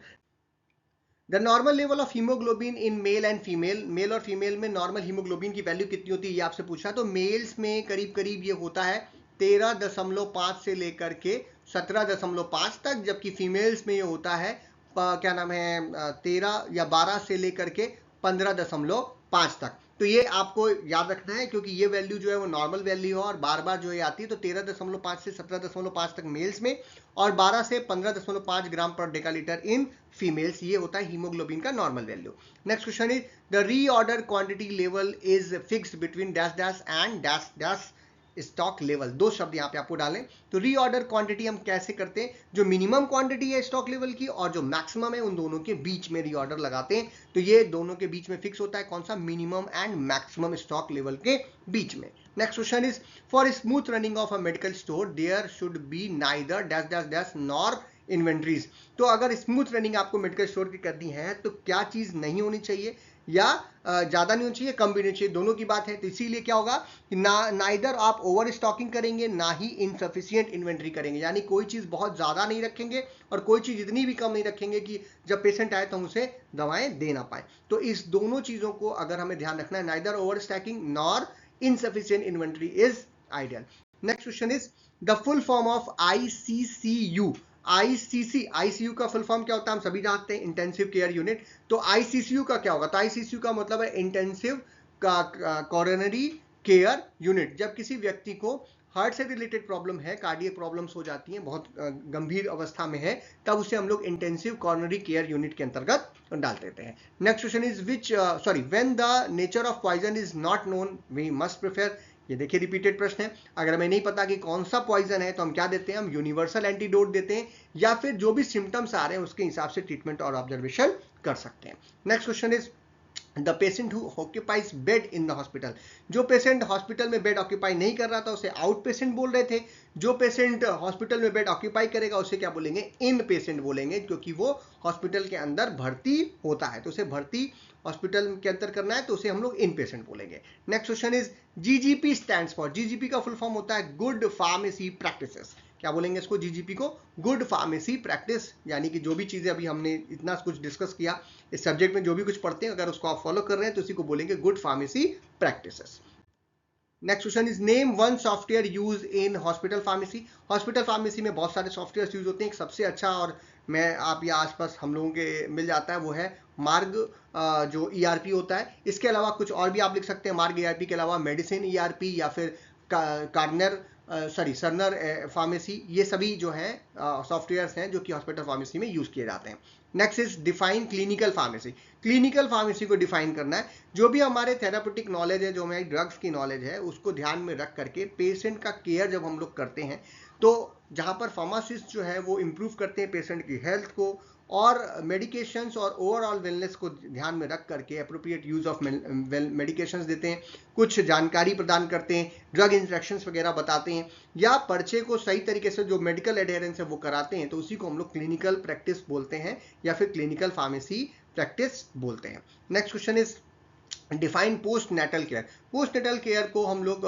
The normal level of haemoglobin in male and female, male और फीमेल में नॉर्मल हीमोग्लोबिन की वैल्यू कितनी होती है ये आपसे पूछा। तो मेल्स में करीब करीब ये होता है 13.5 से लेकर के 17.5 तक, जबकि फीमेल्स में ये होता है क्या नाम है 13 या 12 से लेकर के 15.5 तक। तो ये आपको याद रखना है, क्योंकि ये वैल्यू जो है वो नॉर्मल वैल्यू है और बार बार जो है आती है। तो 13.5 से 17.5 तक मेल्स में और 12 से 15.5 ग्राम पर डेकालीटर इन फीमेल्स, ये होता है हीमोग्लोबिन का normal value. Next question is the reorder quantity level is fixed between dash dash and dash dash stock level. दो शब्द यहाँ पे आपको डालें। तो रीऑर्डर क्वांटिटी हम कैसे करते हैं, जो मिनिमम क्वांटिटी है स्टॉक लेवल की और जो मैक्सिमम है उन दोनों के बीच में रीऑर्डर लगाते हैं। तो ये दोनों के बीच में फिक्स होता है, कौन सा, minimum and maximum stock level के बीच में। Next question is for smooth running of a medical store there should be neither dash dash dash nor inventories. तो अगर स्मूथ रनिंग आपको मेडिकल स्टोर की करनी है तो क्या चीज नहीं होनी चाहिए, या ज्यादा नहीं होनी चाहिए, कम भी नहीं चाहिए, दोनों की बात है। तो इसीलिए क्या होगा कि नाइदर आप ओवर स्टॉकिंग करेंगे ना ही इनसफिशिएंट इन्वेंट्री करेंगे, यानी कोई चीज बहुत ज्यादा नहीं रखेंगे और कोई चीज इतनी भी कम नहीं रखेंगे कि जब पेशेंट आए तो हम उसे दवाएं दे ना पाए। तो इस दोनों चीजों को अगर हमें ध्यान रखना है, neither overstocking nor insufficient inventory is ideal. Next question is the full form of ICCU। ICU का फुल फॉर्म क्या होता है हम सभी जानते हैं, इंटेंसिव केयर यूनिट। तो आईसीसीयू का क्या होगा, तो आईसीसीयू का मतलब है इंटेंसिव कोरोनरी केयर यूनिट। जब किसी व्यक्ति को हार्ट से रिलेटेड प्रॉब्लम है, कार्डियक प्रॉब्लम्स हो जाती हैं, बहुत गंभीर अवस्था में है, तब उसे हम लोग इंटेंसिव कॉर्नरी केयर यूनिट के अंतर्गत डाल देते हैं। Next question is when the nature of poison is not known we must prefer. ये देखिए रिपीटेड प्रश्न है, अगर हमें नहीं पता कि कौन सा पॉइजन है तो हम क्या देते हैं, हम यूनिवर्सल एंटीडोट देते हैं, या फिर जो भी सिम्टम्स आ रहे हैं उसके हिसाब से ट्रीटमेंट और ऑब्जर्वेशन कर सकते हैं। Next question is the patient who occupies bed in the hospital. जो पेशेंट हॉस्पिटल में बेड ऑक्यूपाई नहीं कर रहा था उसे आउट पेशेंट बोल रहे थे, जो पेशेंट हॉस्पिटल में बेड ऑक्यूपाई करेगा उसे क्या बोलेंगे, इन पेशेंट बोलेंगे, क्योंकि वो हॉस्पिटल के अंदर भर्ती होता है, तो उसे भर्ती हॉस्पिटल के अंदर करना है तो उसे हम लोग इन पेशेंट बोलेंगे। Next question is GGP stands for. GGP का फुल फॉर्म होता है गुड फार्मेसी प्रैक्टिसेस। क्या बोलेंगे इसको, जीजीपी को गुड फार्मेसी प्रैक्टिस, यानी कि जो भी चीजें अभी हमने इतना कुछ डिस्कस किया इस सब्जेक्ट में, जो भी कुछ पढ़ते हैं अगर उसको आप फॉलो कर रहे हैं तो उसी को बोलेंगे good pharmacy practices. Next question is name one software use in hospital pharmacy. Hospital pharmacy में बहुत सारे सॉफ्टवेयर यूज होते हैं, एक सबसे अच्छा और मैं आप या आसपास हम लोगों के मिल जाता है वो है मार्ग जो ईआरपी होता है। इसके अलावा कुछ और भी आप लिख सकते हैं, मार्ग ईआरपी के अलावा मेडिसिन ईआरपी या फिर कार्नर सर्नर फार्मेसी, ये सभी जो हैं सॉफ्टवेयर्स हैं जो कि हॉस्पिटल फार्मेसी में यूज किए जाते हैं। Next is define clinical pharmacy. Clinical pharmacy को डिफाइन करना है, जो भी हमारे थेरापेटिक नॉलेज है, जो हमारी ड्रग्स की नॉलेज है, उसको ध्यान में रख करके पेशेंट का केयर जब हम लोग करते हैं तो जहां पर फार्मासिस्ट जो है वो इम्प्रूव करते हैं पेशेंट की हेल्थ को और मेडिकेशंस और ओवरऑल वेलनेस को ध्यान में रख करके अप्रोप्रिएट यूज ऑफ मेडिकेशंस देते हैं, कुछ जानकारी प्रदान करते हैं, ड्रग इंस्ट्रक्शंस वगैरह बताते हैं, या पर्चे को सही तरीके से जो मेडिकल एडहेरेंस है वो कराते हैं, तो उसी को हम लोग क्लिनिकल प्रैक्टिस बोलते हैं या फिर क्लिनिकल फार्मेसी प्रैक्टिस बोलते हैं। Next question is define postnatal care. Postnatal care को हम लोग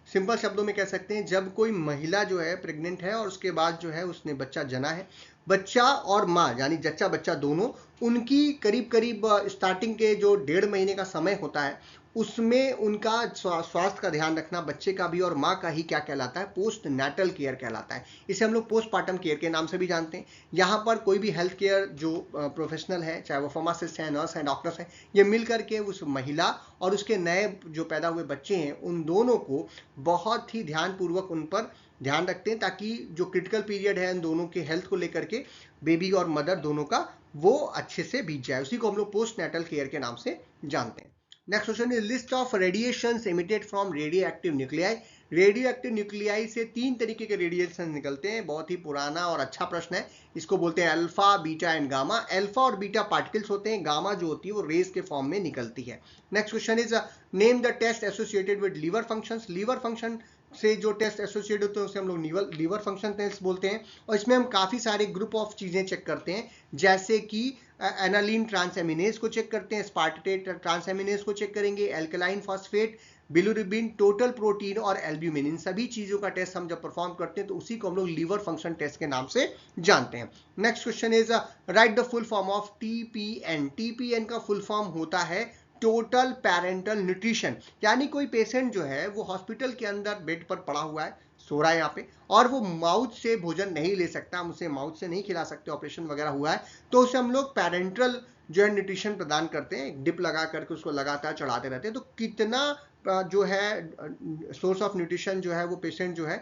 सिंपल शब्दों में कह सकते हैं, जब कोई महिला जो है प्रेग्नेंट है और उसके बाद जो है उसने बच्चा जना है, बच्चा और माँ यानी जच्चा बच्चा दोनों, उनकी करीब करीब स्टार्टिंग के जो 1.5 महीने का समय होता है उसमें उनका स्वास्थ्य का ध्यान रखना, बच्चे का भी और माँ का ही क्या कहलाता है, पोस्ट नेटल केयर कहलाता है। इसे हम लोग पोस्टपार्टम केयर के नाम से भी जानते हैं। यहाँ पर कोई भी हेल्थ केयर जो प्रोफेशनल है, चाहे वो फार्मासिस्ट हैं, नर्स हैं, डॉक्टर्स हैं, ये मिल करके उस महिला और उसके नए जो पैदा हुए बच्चे हैं उन दोनों को बहुत ही ध्यानपूर्वक उन पर ध्यान रखते हैं, ताकि जो क्रिटिकल पीरियड है उन दोनों के हेल्थ को लेकर के बेबी और मदर दोनों का वो अच्छे से बीत जाए, उसी को हम लोग पोस्ट नेटल केयर के नाम से जानते हैं। Next question is list of radiations emitted from radio active nuclei. Radio active nuclei से 3 तरीके के रेडिएशन निकलते हैं, बहुत ही पुराना और अच्छा प्रश्न है। इसको बोलते हैं alpha, beta and gamma. Alpha और बीटा पार्टिकल्स होते हैं, गामा जो होती है वो रेज के फॉर्म में निकलती है। Next question is name the test associated with liver functions. Liver function से जो टेस्ट एसोसिएट होते हैं उसे हम लोग लीवर फंक्शन टेस्ट बोलते हैं, और इसमें हम काफी सारे ग्रुप ऑफ चीजें चेक करते हैं, जैसे कि एनालिन ट्रांसएमिनेज को चेक करते हैं, स्पार्टेट ट्रांसएमिनेज को चेक करेंगे, alkaline phosphate, bilirubin, total protein और एल्ब्यूमिन, इन सभी चीजों का टेस्ट हम जब परफॉर्म करते हैं तो उसी को हम लोग लीवर फंक्शन टेस्ट के नाम से जानते हैं। Next question is right the full form of TPN. TPN का फुल फॉर्म होता है टोटल पेरेंटल न्यूट्रिशन, यानी कोई पेशेंट जो है वो हॉस्पिटल के अंदर बेड पर पड़ा हुआ है, सो रहा है यहाँ पे, और वो माउथ से भोजन नहीं ले सकता, हम उसे माउथ से नहीं खिला सकते, ऑपरेशन वगैरह हुआ है, तो उसे हम लोग पेरेंटल जो है न्यूट्रिशन प्रदान करते हैं, एक डिप लगा करके उसको लगातार चढ़ाते रहते हैं। तो कितना जो है सोर्स ऑफ न्यूट्रिशन जो है वो पेशेंट जो है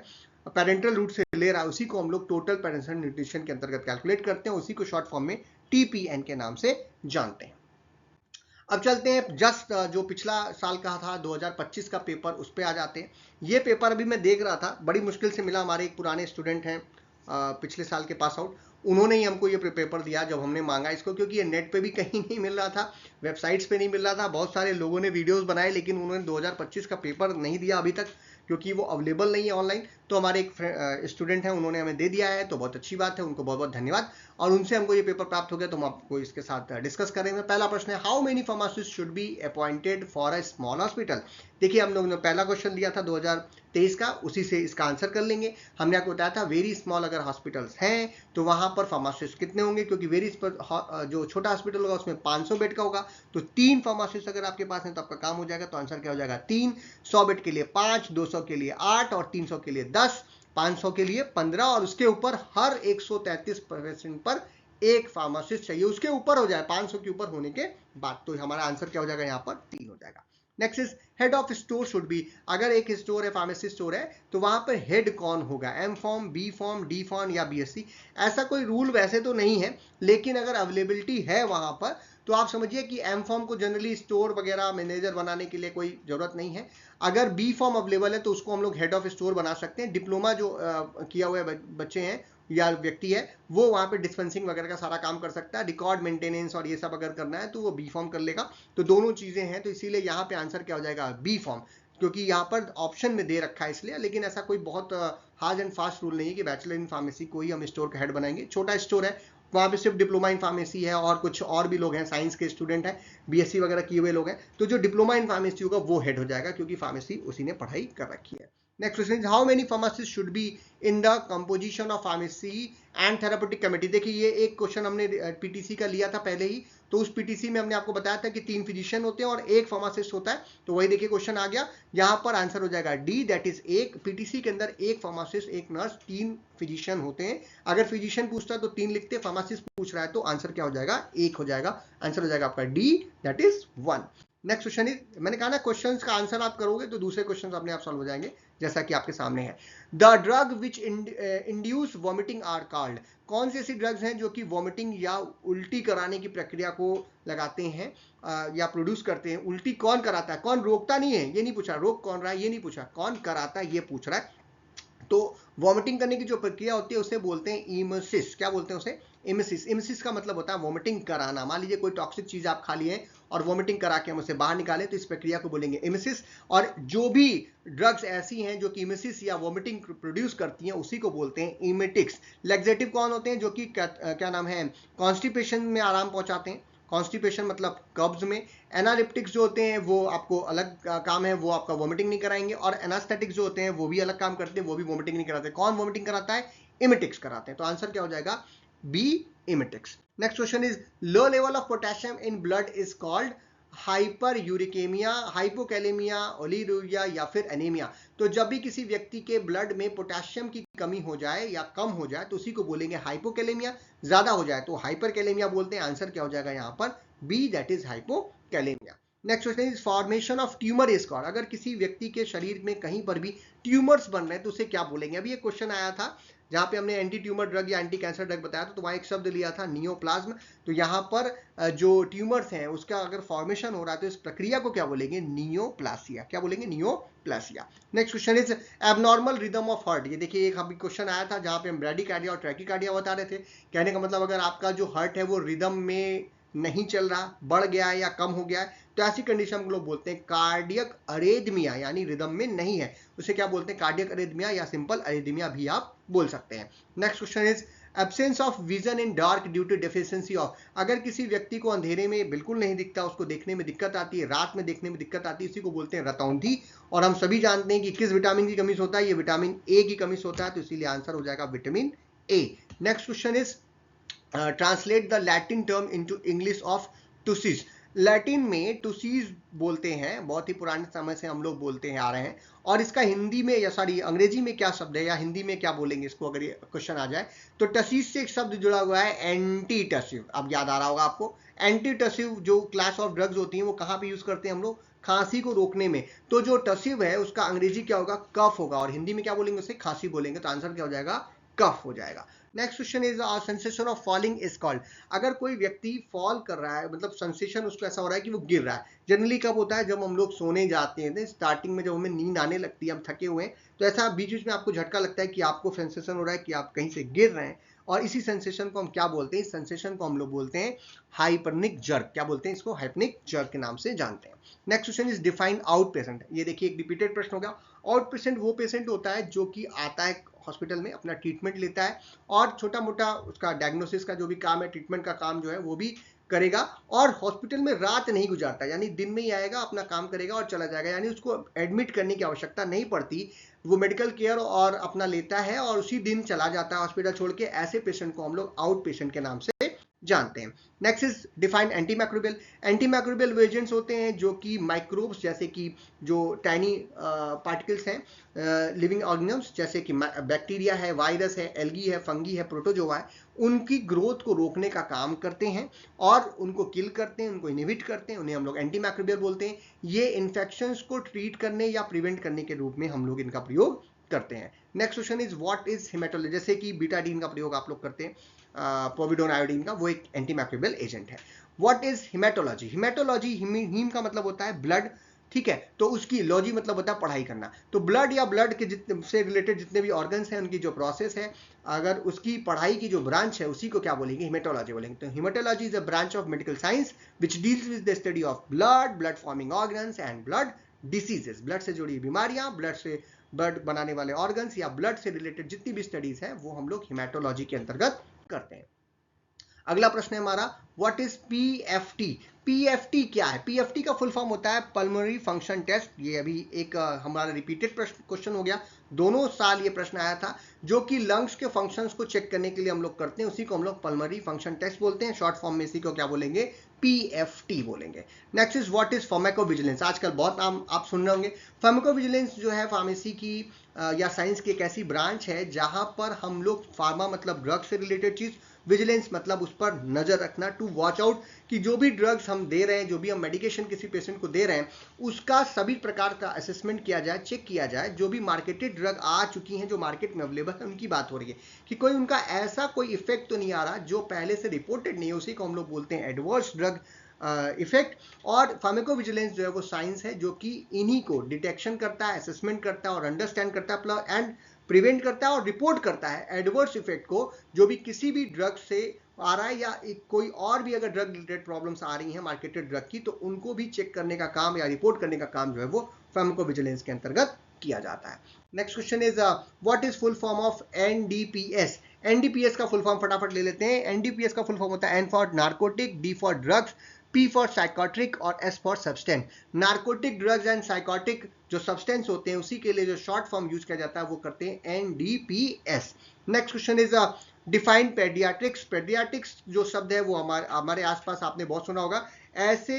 पेरेंटल रूट से ले रहा है, उसी को हम लोग टोटल पेरेंटल न्यूट्रिशन के अंतर्गत कैलकुलेट करते हैं, उसी को शॉर्ट फॉर्म में टीपीएन के नाम से जानते हैं। अब चलते हैं जस्ट जो पिछला साल का था 2025 का पेपर, उस पर आ जाते हैं। ये पेपर अभी मैं देख रहा था, बड़ी मुश्किल से मिला, हमारे एक पुराने स्टूडेंट हैं पिछले साल के पास आउट, उन्होंने ही हमको ये पेपर दिया जब हमने मांगा इसको, क्योंकि ये नेट पे भी कहीं नहीं मिल रहा था, वेबसाइट्स पे नहीं मिल रहा था, बहुत सारे लोगों ने वीडियोस बनाए लेकिन उन्होंने 2025 का पेपर नहीं दिया अभी तक, क्योंकि वो अवेलेबल नहीं है ऑनलाइन। तो हमारे एक स्टूडेंट हैं, उन्होंने हमें दे दिया है, तो बहुत अच्छी बात है, उनको बहुत बहुत धन्यवाद, और उनसे हमको ये पेपर प्राप्त हो गया, तो हम आपको इसके साथ डिस्कस करेंगे। पहला प्रश्न है, how many pharmacist should be appointed for a small hospital. देखिए हम लोग ने पहला क्वेश्चन दिया था 2023 का, उसी से इसका आंसर कर लेंगे। हमने आपको बताया था वेरी स्मॉल अगर हॉस्पिटल्स हैं तो वहां पर फार्मासिस्ट कितने होंगे, क्योंकि वेरी जो छोटा हॉस्पिटल होगा उसमें 500 बेड का होगा, तो 3 फार्मासिस्ट अगर आपके पास है तो आपका काम हो जाएगा। तो आंसर क्या हो जाएगा, 3। 100 बेड के लिए 5, 200 के लिए 8 और 300 के लिए 10, 500 के लिए 15, और उसके ऊपर हर 133 पेशेंट पर एक फार्मासिस्ट चाहिए, उसके ऊपर हो जाए 500 के ऊपर होने के बाद, तो हमारा आंसर क्या हो जाएगा यहाँ पर 3 हो जाएगा। Next is head of store should be, अगर एक स्टोर है, फार्मेसी स्टोर है, तो वहां पर हेड कौन होगा, M pharm, B pharm, D pharm या बीएससी। ऐसा कोई रूल वैसे तो नहीं है, लेकिन अगर अवेलेबिलिटी है वहां पर तो आप समझिए कि एम फॉर्म को जनरली स्टोर वगैरह मैनेजर बनाने के लिए कोई जरूरत नहीं है। अगर बी फॉर्म अवेलेबल है तो उसको हम लोग हेड ऑफ स्टोर बना सकते हैं। डिप्लोमा जो किया हुआ बच्चे हैं या व्यक्ति है वो वहां पे डिस्पेंसिंग वगैरह का सारा काम कर सकता है। रिकॉर्ड मेंटेनेंस और ये सब अगर करना है तो वो बी फॉर्म कर लेगा। तो दोनों चीजें हैं, तो इसीलिए यहाँ पे आंसर क्या हो जाएगा, बी फॉर्म, क्योंकि यहाँ पर ऑप्शन में दे रखा है इसलिए। लेकिन ऐसा कोई बहुत हार्ड एंड फास्ट रूल नहीं है कि बैचलर इन फार्मेसी को ही हम स्टोर का हेड बनाएंगे। छोटा स्टोर है, वहाँ पे सिर्फ डिप्लोमा इन फार्मेसी है और कुछ और भी लोग हैं, साइंस के स्टूडेंट हैं, बीएससी वगैरह किए हुए लोग हैं, तो जो डिप्लोमा इन फार्मेसी होगा वो हेड हो जाएगा, क्योंकि फार्मेसी उसी ने पढ़ाई कर रखी है। Next question is how many pharmacist should be in the composition of pharmacy and therapeutic committee. देखिए ये एक क्वेश्चन हमने पीटीसी का लिया था पहले ही, तो उस पीटीसी में हमने आपको बताया था कि 3 फिजिशियन होते हैं और 1 फार्मासिस्ट होता है, तो वही देखिए क्वेश्चन आ गया। यहाँ पर आंसर हो जाएगा डी, दैट इज 1। पीटीसी के अंदर 1 फार्मासिस्ट, 1 नर्स, 3 फिजिशियन होते हैं। अगर फिजिशियन पूछता है तो 3 लिखते, फार्मासिस्ट पूछ रहा है तो आंसर क्या हो जाएगा, 1 हो जाएगा। आंसर हो जाएगा आपका D, that is 1। Next question is, मैंने कहा ना क्वेश्चंस का आंसर आप करोगे तो दूसरे क्वेश्चंस अपने आप सॉल्व हो जाएंगे, जैसा कि आपके सामने है। The drug which induce vomiting are called. कौन सी ऐसी ड्रग्स हैं जो कि वॉमिटिंग या उल्टी कराने की प्रक्रिया को लगाते हैं या प्रोड्यूस करते हैं। उल्टी कौन कराता है, कौन रोकता नहीं है, ये नहीं पूछा, रोक कौन रहा है ये नहीं पूछा, कौन कराता है ये पूछ रहा है। तो वॉमिटिंग करने की जो प्रक्रिया होती है उसे बोलते हैं इमेसिस। क्या बोलते हैं उसे, इमेसिस। इमेसिस का मतलब होता है वॉमिटिंग कराना। मान लीजिए कोई टॉक्सिक चीज आप खा लिए और वॉमिटिंग करा के हम उसे बाहर निकालें तो इस प्रक्रिया को बोलेंगे इमेसिस। और जो भी ड्रग्स ऐसी हैं जो कि इमेसिस या वॉमिटिंग प्रोड्यूस करती हैं उसी को बोलते हैं इमेटिक्स। लेग्जेटिव कौन होते हैं, जो कि क्या नाम है, कॉन्स्टिपेशन में आराम पहुंचाते हैं, कॉन्स्टिपेशन मतलब कब्ज में। एनालिप्टिक्स जो होते हैं वो आपको अलग काम है, वो आपका वॉमिटिंग नहीं कराएंगे। और एनास्थेटिक्स जो होते हैं वो भी अलग काम करते हैं, वो भी वॉमिटिंग नहीं कराते। कौन वॉमिटिंग कराता है, इमेटिक्स कराते हैं। तो आंसर क्या हो जाएगा, B, emetics. Next question is low level of potassium in blood is called hyper uricaemia, hypokalaemia, ओलिरूरिया या फिर एनीमिया। तो जब भी किसी व्यक्ति के ब्लड में पोटेशियम की कमी हो जाए या कम हो जाए तो उसी को बोलेंगे हाइपोकैलेमिया। ज्यादा हो जाए तो हाइपरकैलेमिया बोलते हैं। आंसर क्या हो जाएगा यहाँ पर, B, that is hypokalaemia. Next question is formation of tumour is called. अगर किसी व्यक्ति के शरीर में कहीं पर भी ट्यूमर्स बन रहे हैं तो उसे क्या बोलेंगे। अभी एक क्वेश्चन आया था जहां पे हमने एंटी ट्यूमर ड्रग या एंटी कैंसर ड्रग बताया था, तो वहां एक शब्द लिया था नियोप्लाज्म। तो यहाँ पर जो ट्यूमर्स हैं उसका अगर फॉर्मेशन हो रहा है तो इस प्रक्रिया को क्या बोलेंगे, नियोप्लासिया। क्या बोलेंगे, neoplasia. Next question is abnormal rhythm of heart. ये देखिए एक अभी क्वेश्चन आया था जहां पे हम ब्रैडीकार्डिया और ट्रैकीकार्डिया बता रहे थे। कहने का मतलब अगर आपका जो हार्ट है वो रिदम में नहीं चल रहा, बढ़ गया है या कम हो गया है, तो ऐसी कंडीशन हम लोग बोलते हैं कार्डियक अरेदमिया, यानी रिदम में नहीं है, उसे क्या बोलते हैं, कार्डियक अरेदमिया या सिंपल अरेदमिया भी आप बोल सकते हैं। Next question is absence of vision in dark due to deficiency of. अगर किसी व्यक्ति को अंधेरे में बिल्कुल नहीं दिखता, उसको देखने में दिक्कत आती है, रात में देखने में दिक्कत आती है, इसी को बोलते हैं रतौंधी। और हम सभी जानते हैं कि किस विटामिन की कमी से होता है, ये विटामिन ए की कमी से होता है, तो इसीलिए आंसर हो जाएगा vitamin A. Next question is translate the Latin term into English of tussis. Latin में टूसिस बोलते हैं, बहुत ही पुराने समय से हम लोग बोलते हैं आ रहे हैं। और इसका हिंदी में या सॉरी अंग्रेजी में क्या शब्द है या हिंदी में क्या बोलेंगे इसको, अगर ये क्वेश्चन आ जाए तो टसीस से एक शब्द जुड़ा हुआ है एंटीटसिव। अब याद आ रहा होगा आपको, एंटीटसिव जो क्लास ऑफ ड्रग्स होती हैं वो कहाँ पे यूज करते हैं हम लोग, खांसी को रोकने में। तो जो टसिव है उसका अंग्रेजी क्या होगा, कफ होगा, और हिंदी में क्या बोलेंगे उसे, खांसी बोलेंगे। तो आंसर क्या हो जाएगा, कफ हो जाएगा। Next question is sensation of falling is called. अगर कोई व्यक्ति फॉल कर रहा है, मतलब सेंसेशन उसको ऐसा हो रहा है कि वो गिर रहा है, जनरली कब होता है, जब हम लोग सोने जाते हैं स्टार्टिंग में, जब हमें नींद आने लगती है, हम थके हुए हैं, तो ऐसा बीच बीच में आपको झटका लगता है कि आपको सेंसेशन हो रहा है कि आप कहीं से गिर रहे हैं, और इसी सेंसेशन को हम क्या बोलते हैं, इस सेंसेशन को हम लोग बोलते हैं हाइपर्निक जर्क। क्या बोलते हैं इसको, हाइपर्निक जर्क के नाम से जानते हैं। Next question is define out patient. ये देखिए एक रिपीटेड प्रश्न हो गया। आउट पेशेंट वो पेशेंट होता है जो कि आता है हॉस्पिटल में, अपना ट्रीटमेंट लेता है और छोटा मोटा उसका डायग्नोसिस का जो भी काम है, ट्रीटमेंट का काम जो है वो भी करेगा, और हॉस्पिटल में रात नहीं गुजारता, यानी दिन में ही आएगा, अपना काम करेगा और चला जाएगा, यानी उसको एडमिट करने की आवश्यकता नहीं पड़ती, वो मेडिकल केयर और अपना लेता है और उसी दिन चला जाता है हॉस्पिटल छोड़ के। ऐसे पेशेंट को हम लोग आउट पेशेंट के नाम से जानते हैं। Next is define antimicrobial. Antimicrobial agents होते हैं जो कि माइक्रोब्स जैसे कि जो टाइनी पार्टिकल्स हैं लिविंग ऑर्गेनिजम्स जैसे कि बैक्टीरिया है, वायरस है, एल्गी है, फंगी है, प्रोटोजोआ है, उनकी ग्रोथ को रोकने का काम करते हैं और उनको किल करते हैं, उनको इनहिबिट करते हैं, उन्हें हम लोग एंटीमाइक्रोबियल बोलते हैं। ये इन्फेक्शंस को ट्रीट करने या प्रिवेंट करने के रूप में हम लोग इनका प्रयोग करते हैं। Next question is what is haematology. जैसे कि बीटाडीन का प्रयोग आप लोग करते हैं पोविडोन आयोडीन का, वो एक एंटीमाइक्रोबियल एजेंट है। What is haematology. Haematology haem का मतलब होता है ब्लड, ठीक है, तो उसकी लॉजी मतलब होता है पढ़ाई करना। तो ब्लड या ब्लड के जितने से रिलेटेड जितने भी ऑर्गन्स हैं उनकी जो प्रोसेस है, अगर उसकी पढ़ाई की जो ब्रांच है उसी को क्या बोलेंगे, हिमेटोलॉजी बोलेंगे। तो haematology is a branch of medical science which deals with the study of blood, blood forming organs and blood diseases. Blood से जुड़ी बीमारियां, ब्लड बनाने वाले ऑर्गन्स या ब्लड से रिलेटेड जितनी भी स्टडीज है वो हम लोग हिमेटोलॉजी के अंतर्गत करते हैं। अगला प्रश्न है हमारा व्हाट इज पीएफटी। पीएफटी क्या है। पीएफटी का फुल फॉर्म होता है पल्मोनरी फंक्शन टेस्ट। ये अभी एक हमारा रिपीटेड क्वेश्चन हो गया, दोनों साल ये प्रश्न आया था, जो कि लंग्स के फंक्शंस को चेक करने के लिए हम लोग करते हैं, उसी को हम लोग पल्मोनरी फंक्शन टेस्ट बोलते हैं। शॉर्ट फॉर्म में इसी को क्या बोलेंगे, पीएफटी बोलेंगे। Next is what is pharmacovigilance. आजकल बहुत नाम आप सुन रहे होंगे। फार्माकोविजिलेंस जो है फार्मेसी की या साइंस की एक ऐसी ब्रांच है जहां पर हम लोग फार्मा मतलब ड्रग से रिलेटेड चीज, विजिलेंस मतलब उस पर नजर रखना, टू वॉच आउट कि जो भी ड्रग्स हम दे रहे हैं, जो भी हम मेडिकेशन किसी पेशेंट को दे रहे हैं, उसका सभी प्रकार का असेसमेंट किया जाए, चेक किया जाए। जो भी मार्केटेड ड्रग आ चुकी हैं, जो मार्केट में अवेलेबल है, उनकी बात हो रही है कि कोई उनका ऐसा कोई इफेक्ट तो नहीं आ रहा जो पहले से रिपोर्टेड नहीं है, उसी को हम लोग बोलते हैं एडवर्स ड्रग इफेक्ट। और फार्माकोविजिलेंस जो है वो साइंस है जो कि इन्हीं को डिटेक्शन करता है, असेसमेंट करता है और अंडरस्टैंड करता है एंड प्रिवेंट करता है और रिपोर्ट करता है एडवर्स इफेक्ट को, जो भी किसी भी ड्रग से आ रहा है या कोई और भी अगर ड्रग रिलेटेड प्रॉब्लम्स आ रही हैं मार्केटेड ड्रग की, तो उनको भी चेक करने का काम या रिपोर्ट करने का काम जो है वो फार्माकोविजिलेंस के अंतर्गत किया जाता है। Next question is what is full form of NDPS. NDPS का फुल फॉर्म फटाफट ले लेते हैं। एनडीपीएस का फुल फॉर्म होता है N for narcotic, D for drugs, P for psychotropic और S for substance. Narcotic drugs and psychotic जो सब्सटेंस होते हैं उसी के लिए जो शॉर्ट फॉर्म यूज किया जाता है वो करते हैं NDPS। Next question is define paediatrics. Paediatrics जो शब्द है वो हमारे आसपास आपने बहुत सुना होगा। ऐसे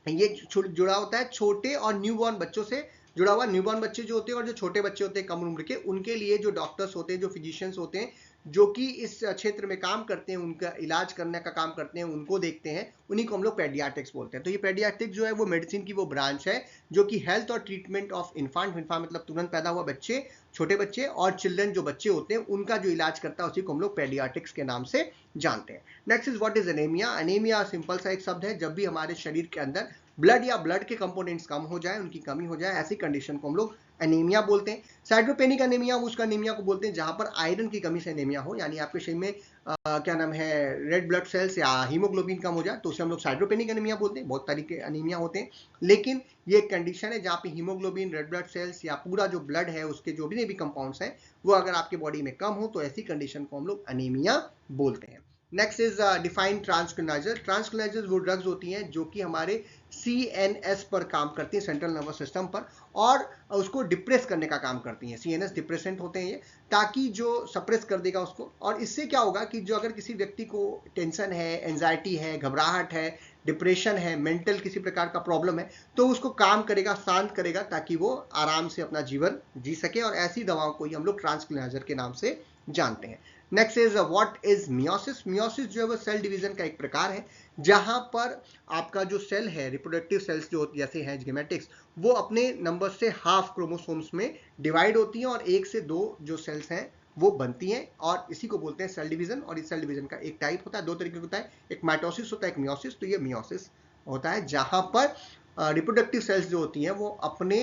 ये जुड़ा होता है छोटे और न्यूबॉर्न बच्चों से जुड़ा हुआ। न्यूबॉर्न बच्चे जो होते हैं और जो छोटे बच्चे होते हैं कम उम्र के, उनके लिए जो डॉक्टर्स होते हैं, जो फिजिशियंस होते हैं, जो कि इस क्षेत्र में काम करते हैं, उनका इलाज करने का काम करते हैं, उनको देखते हैं, उन्हीं को हम लोग पेडियाट्रिक्स बोलते हैं। तो ये पेडियाट्रिक्स जो है वो मेडिसिन की वो ब्रांच है जो कि हेल्थ और ट्रीटमेंट ऑफ इन्फांट मतलब तुरंत पैदा हुआ बच्चे, छोटे बच्चे और चिल्ड्रन जो बच्चे होते हैं उनका जो इलाज करता है उसी को हम लोग पेडियाट्रिक्स के नाम से जानते हैं। Next is what is anaemia. Anaemia simple सा एक शब्द है, जब भी हमारे शरीर के अंदर ब्लड या ब्लड के कंपोनेंट्स कम हो जाए, उनकी कमी हो जाए, ऐसी कंडीशन को हम लोग एनीमिया बोलते हैं। साइटोपेनिक एनीमिया उसका एनीमिया को बोलते हैं जहां पर आयरन की कमी से एनीमिया हो, यानी आपके शरीर में क्या नाम है रेड ब्लड सेल्स या हीमोग्लोबिन कम हो जाए तो उसे हम लोग साइटोपेनिक एनीमिया बोलते हैं। बहुत तरीके के एनीमिया होते हैं, लेकिन ये एक कंडीशन है जहाँ पे हीमोग्लोबिन, रेड ब्लड सेल्स या पूरा जो ब्लड है उसके जो भी कंपाउंड्स हैं वो अगर आपके बॉडी में कम हो तो ऐसी कंडीशन को हम लोग एनीमिया बोलते हैं। Next is define tranquilliser. Tranquilliser वो ड्रग्स होती हैं जो कि हमारे CNS पर काम करती हैं, सेंट्रल नर्वस सिस्टम पर, और उसको डिप्रेस करने का काम करती हैं। CNS डिप्रेसेंट होते हैं ये, ताकि जो सप्रेस कर देगा उसको। और इससे क्या होगा कि जो अगर किसी व्यक्ति को टेंशन है, एंजाइटी है, घबराहट है, डिप्रेशन है, मेंटल किसी प्रकार का प्रॉब्लम है, तो उसको काम करेगा, शांत करेगा, ताकि वो आराम से अपना जीवन जी सके। और ऐसी दवाओं को ही हम लोग ट्रांसक्विनाइजर के नाम से जानते हैं। Next is what is meiosis. Meiosis जो है वो सेल डिवीजन का एक प्रकार है जहां पर आपका जो सेल है, रिप्रोडक्टिव सेल्स जो जैसे हैं गेमेटिक्स, वो अपने नंबर से हाफ क्रोमोसोम्स में डिवाइड होती हैं और 1 से 2 जो सेल्स हैं वो बनती हैं, और इसी को बोलते हैं सेल डिवीजन। और इस सेल डिवीजन का एक टाइप होता है, 2 तरीके का होता है, एक माइटोसिस होता है, एक मियोसिस। तो ये मियोसिस होता है जहां पर रिप्रोडक्टिव सेल्स जो होती हैं वो अपने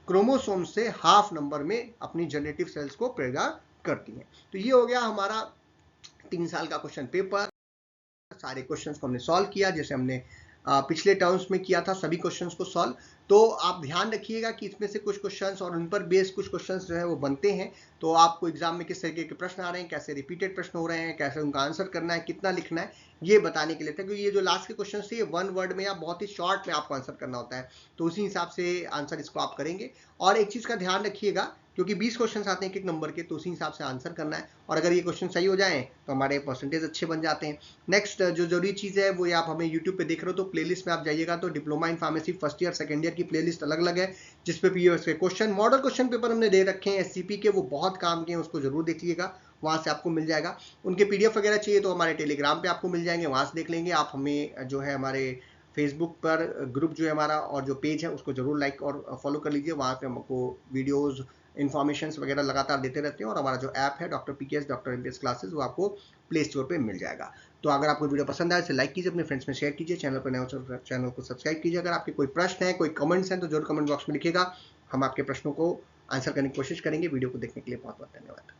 क्रोमोसोम से हाफ नंबर में अपनी जनरेटिव सेल्स को पैदा करती हैं। तो ये हो गया हमारा 3 साल का क्वेश्चन पेपर। सारे क्वेश्चंस को हमने सॉल्व किया जैसे हमने पिछले टर्म्स में किया था, सभी क्वेश्चंस को सॉल्व। तो आप ध्यान रखिएगा कि इसमें से कुछ क्वेश्चंस और उन पर बेस्ड कुछ क्वेश्चंस जो है वो बनते हैं। तो आपको एग्जाम में किस तरीके के प्रश्न आ रहे हैं, कैसे रिपीटेड प्रश्न हो रहे हैं, कैसे उनका आंसर करना है, कितना लिखना है, ये बताने के लिए था। क्योंकि ये जो लास्ट के क्वेश्चन थे ये 1 वर्ड में या बहुत ही शॉर्ट में आपको आंसर करना होता है, तो उसी हिसाब से आंसर इसको आप करेंगे। और एक चीज का ध्यान रखिएगा क्योंकि 20 क्वेश्चन आते हैं एक एक नंबर के, तो उसी हिसाब से आंसर करना है, और अगर ये क्वेश्चन सही हो जाएं तो हमारे परसेंटेज अच्छे बन जाते हैं। नेक्स्ट जो जरूरी चीज़ है वो ये, आप हमें यूट्यूब पे देख रहे हो तो प्लेलिस्ट में आप जाइएगा तो diploma in pharmacy first year second year की प्लेलिस्ट अलग अलग है, जिसपे पीओएस के क्वेश्चन, मॉडल क्वेश्चन पेपर हमने दे रखे हैं एससीपी के, वो बहुत काम के हैं, उसको जरूर देख लीजिएगा, वहाँ से आपको मिल जाएगा। उनके पीडीएफ वगैरह चाहिए तो हमारे टेलीग्राम पे आपको मिल जाएंगे, वहाँ से देख लेंगे आप। हमें जो है हमारे फेसबुक पर ग्रुप जो है हमारा और जो पेज है उसको जरूर लाइक और फॉलो कर लीजिए, वहाँ पे हमको वीडियोस इन्फॉर्मेशन वगैरह लगातार देते रहते हैं। और हमारा जो ऐप है doctor PKS doctor MPS classes, वो आपको प्ले स्टोर पे मिल जाएगा। तो अगर आपको वीडियो पसंद आए इसे लाइक कीजिए, अपने फ्रेंड्स में शेयर कीजिए, चैनल पर नए हो चैनल को सब्सक्राइब कीजिए। अगर आपके कोई प्रश्न है, कोई कमेंट्स हैं तो जरूर कमेंट बॉक्स में लिखिएगा, हम आपके प्रश्नों को आंसर करने की कोशिश करेंगे। वीडियो को देखने के लिए बहुत बहुत धन्यवाद।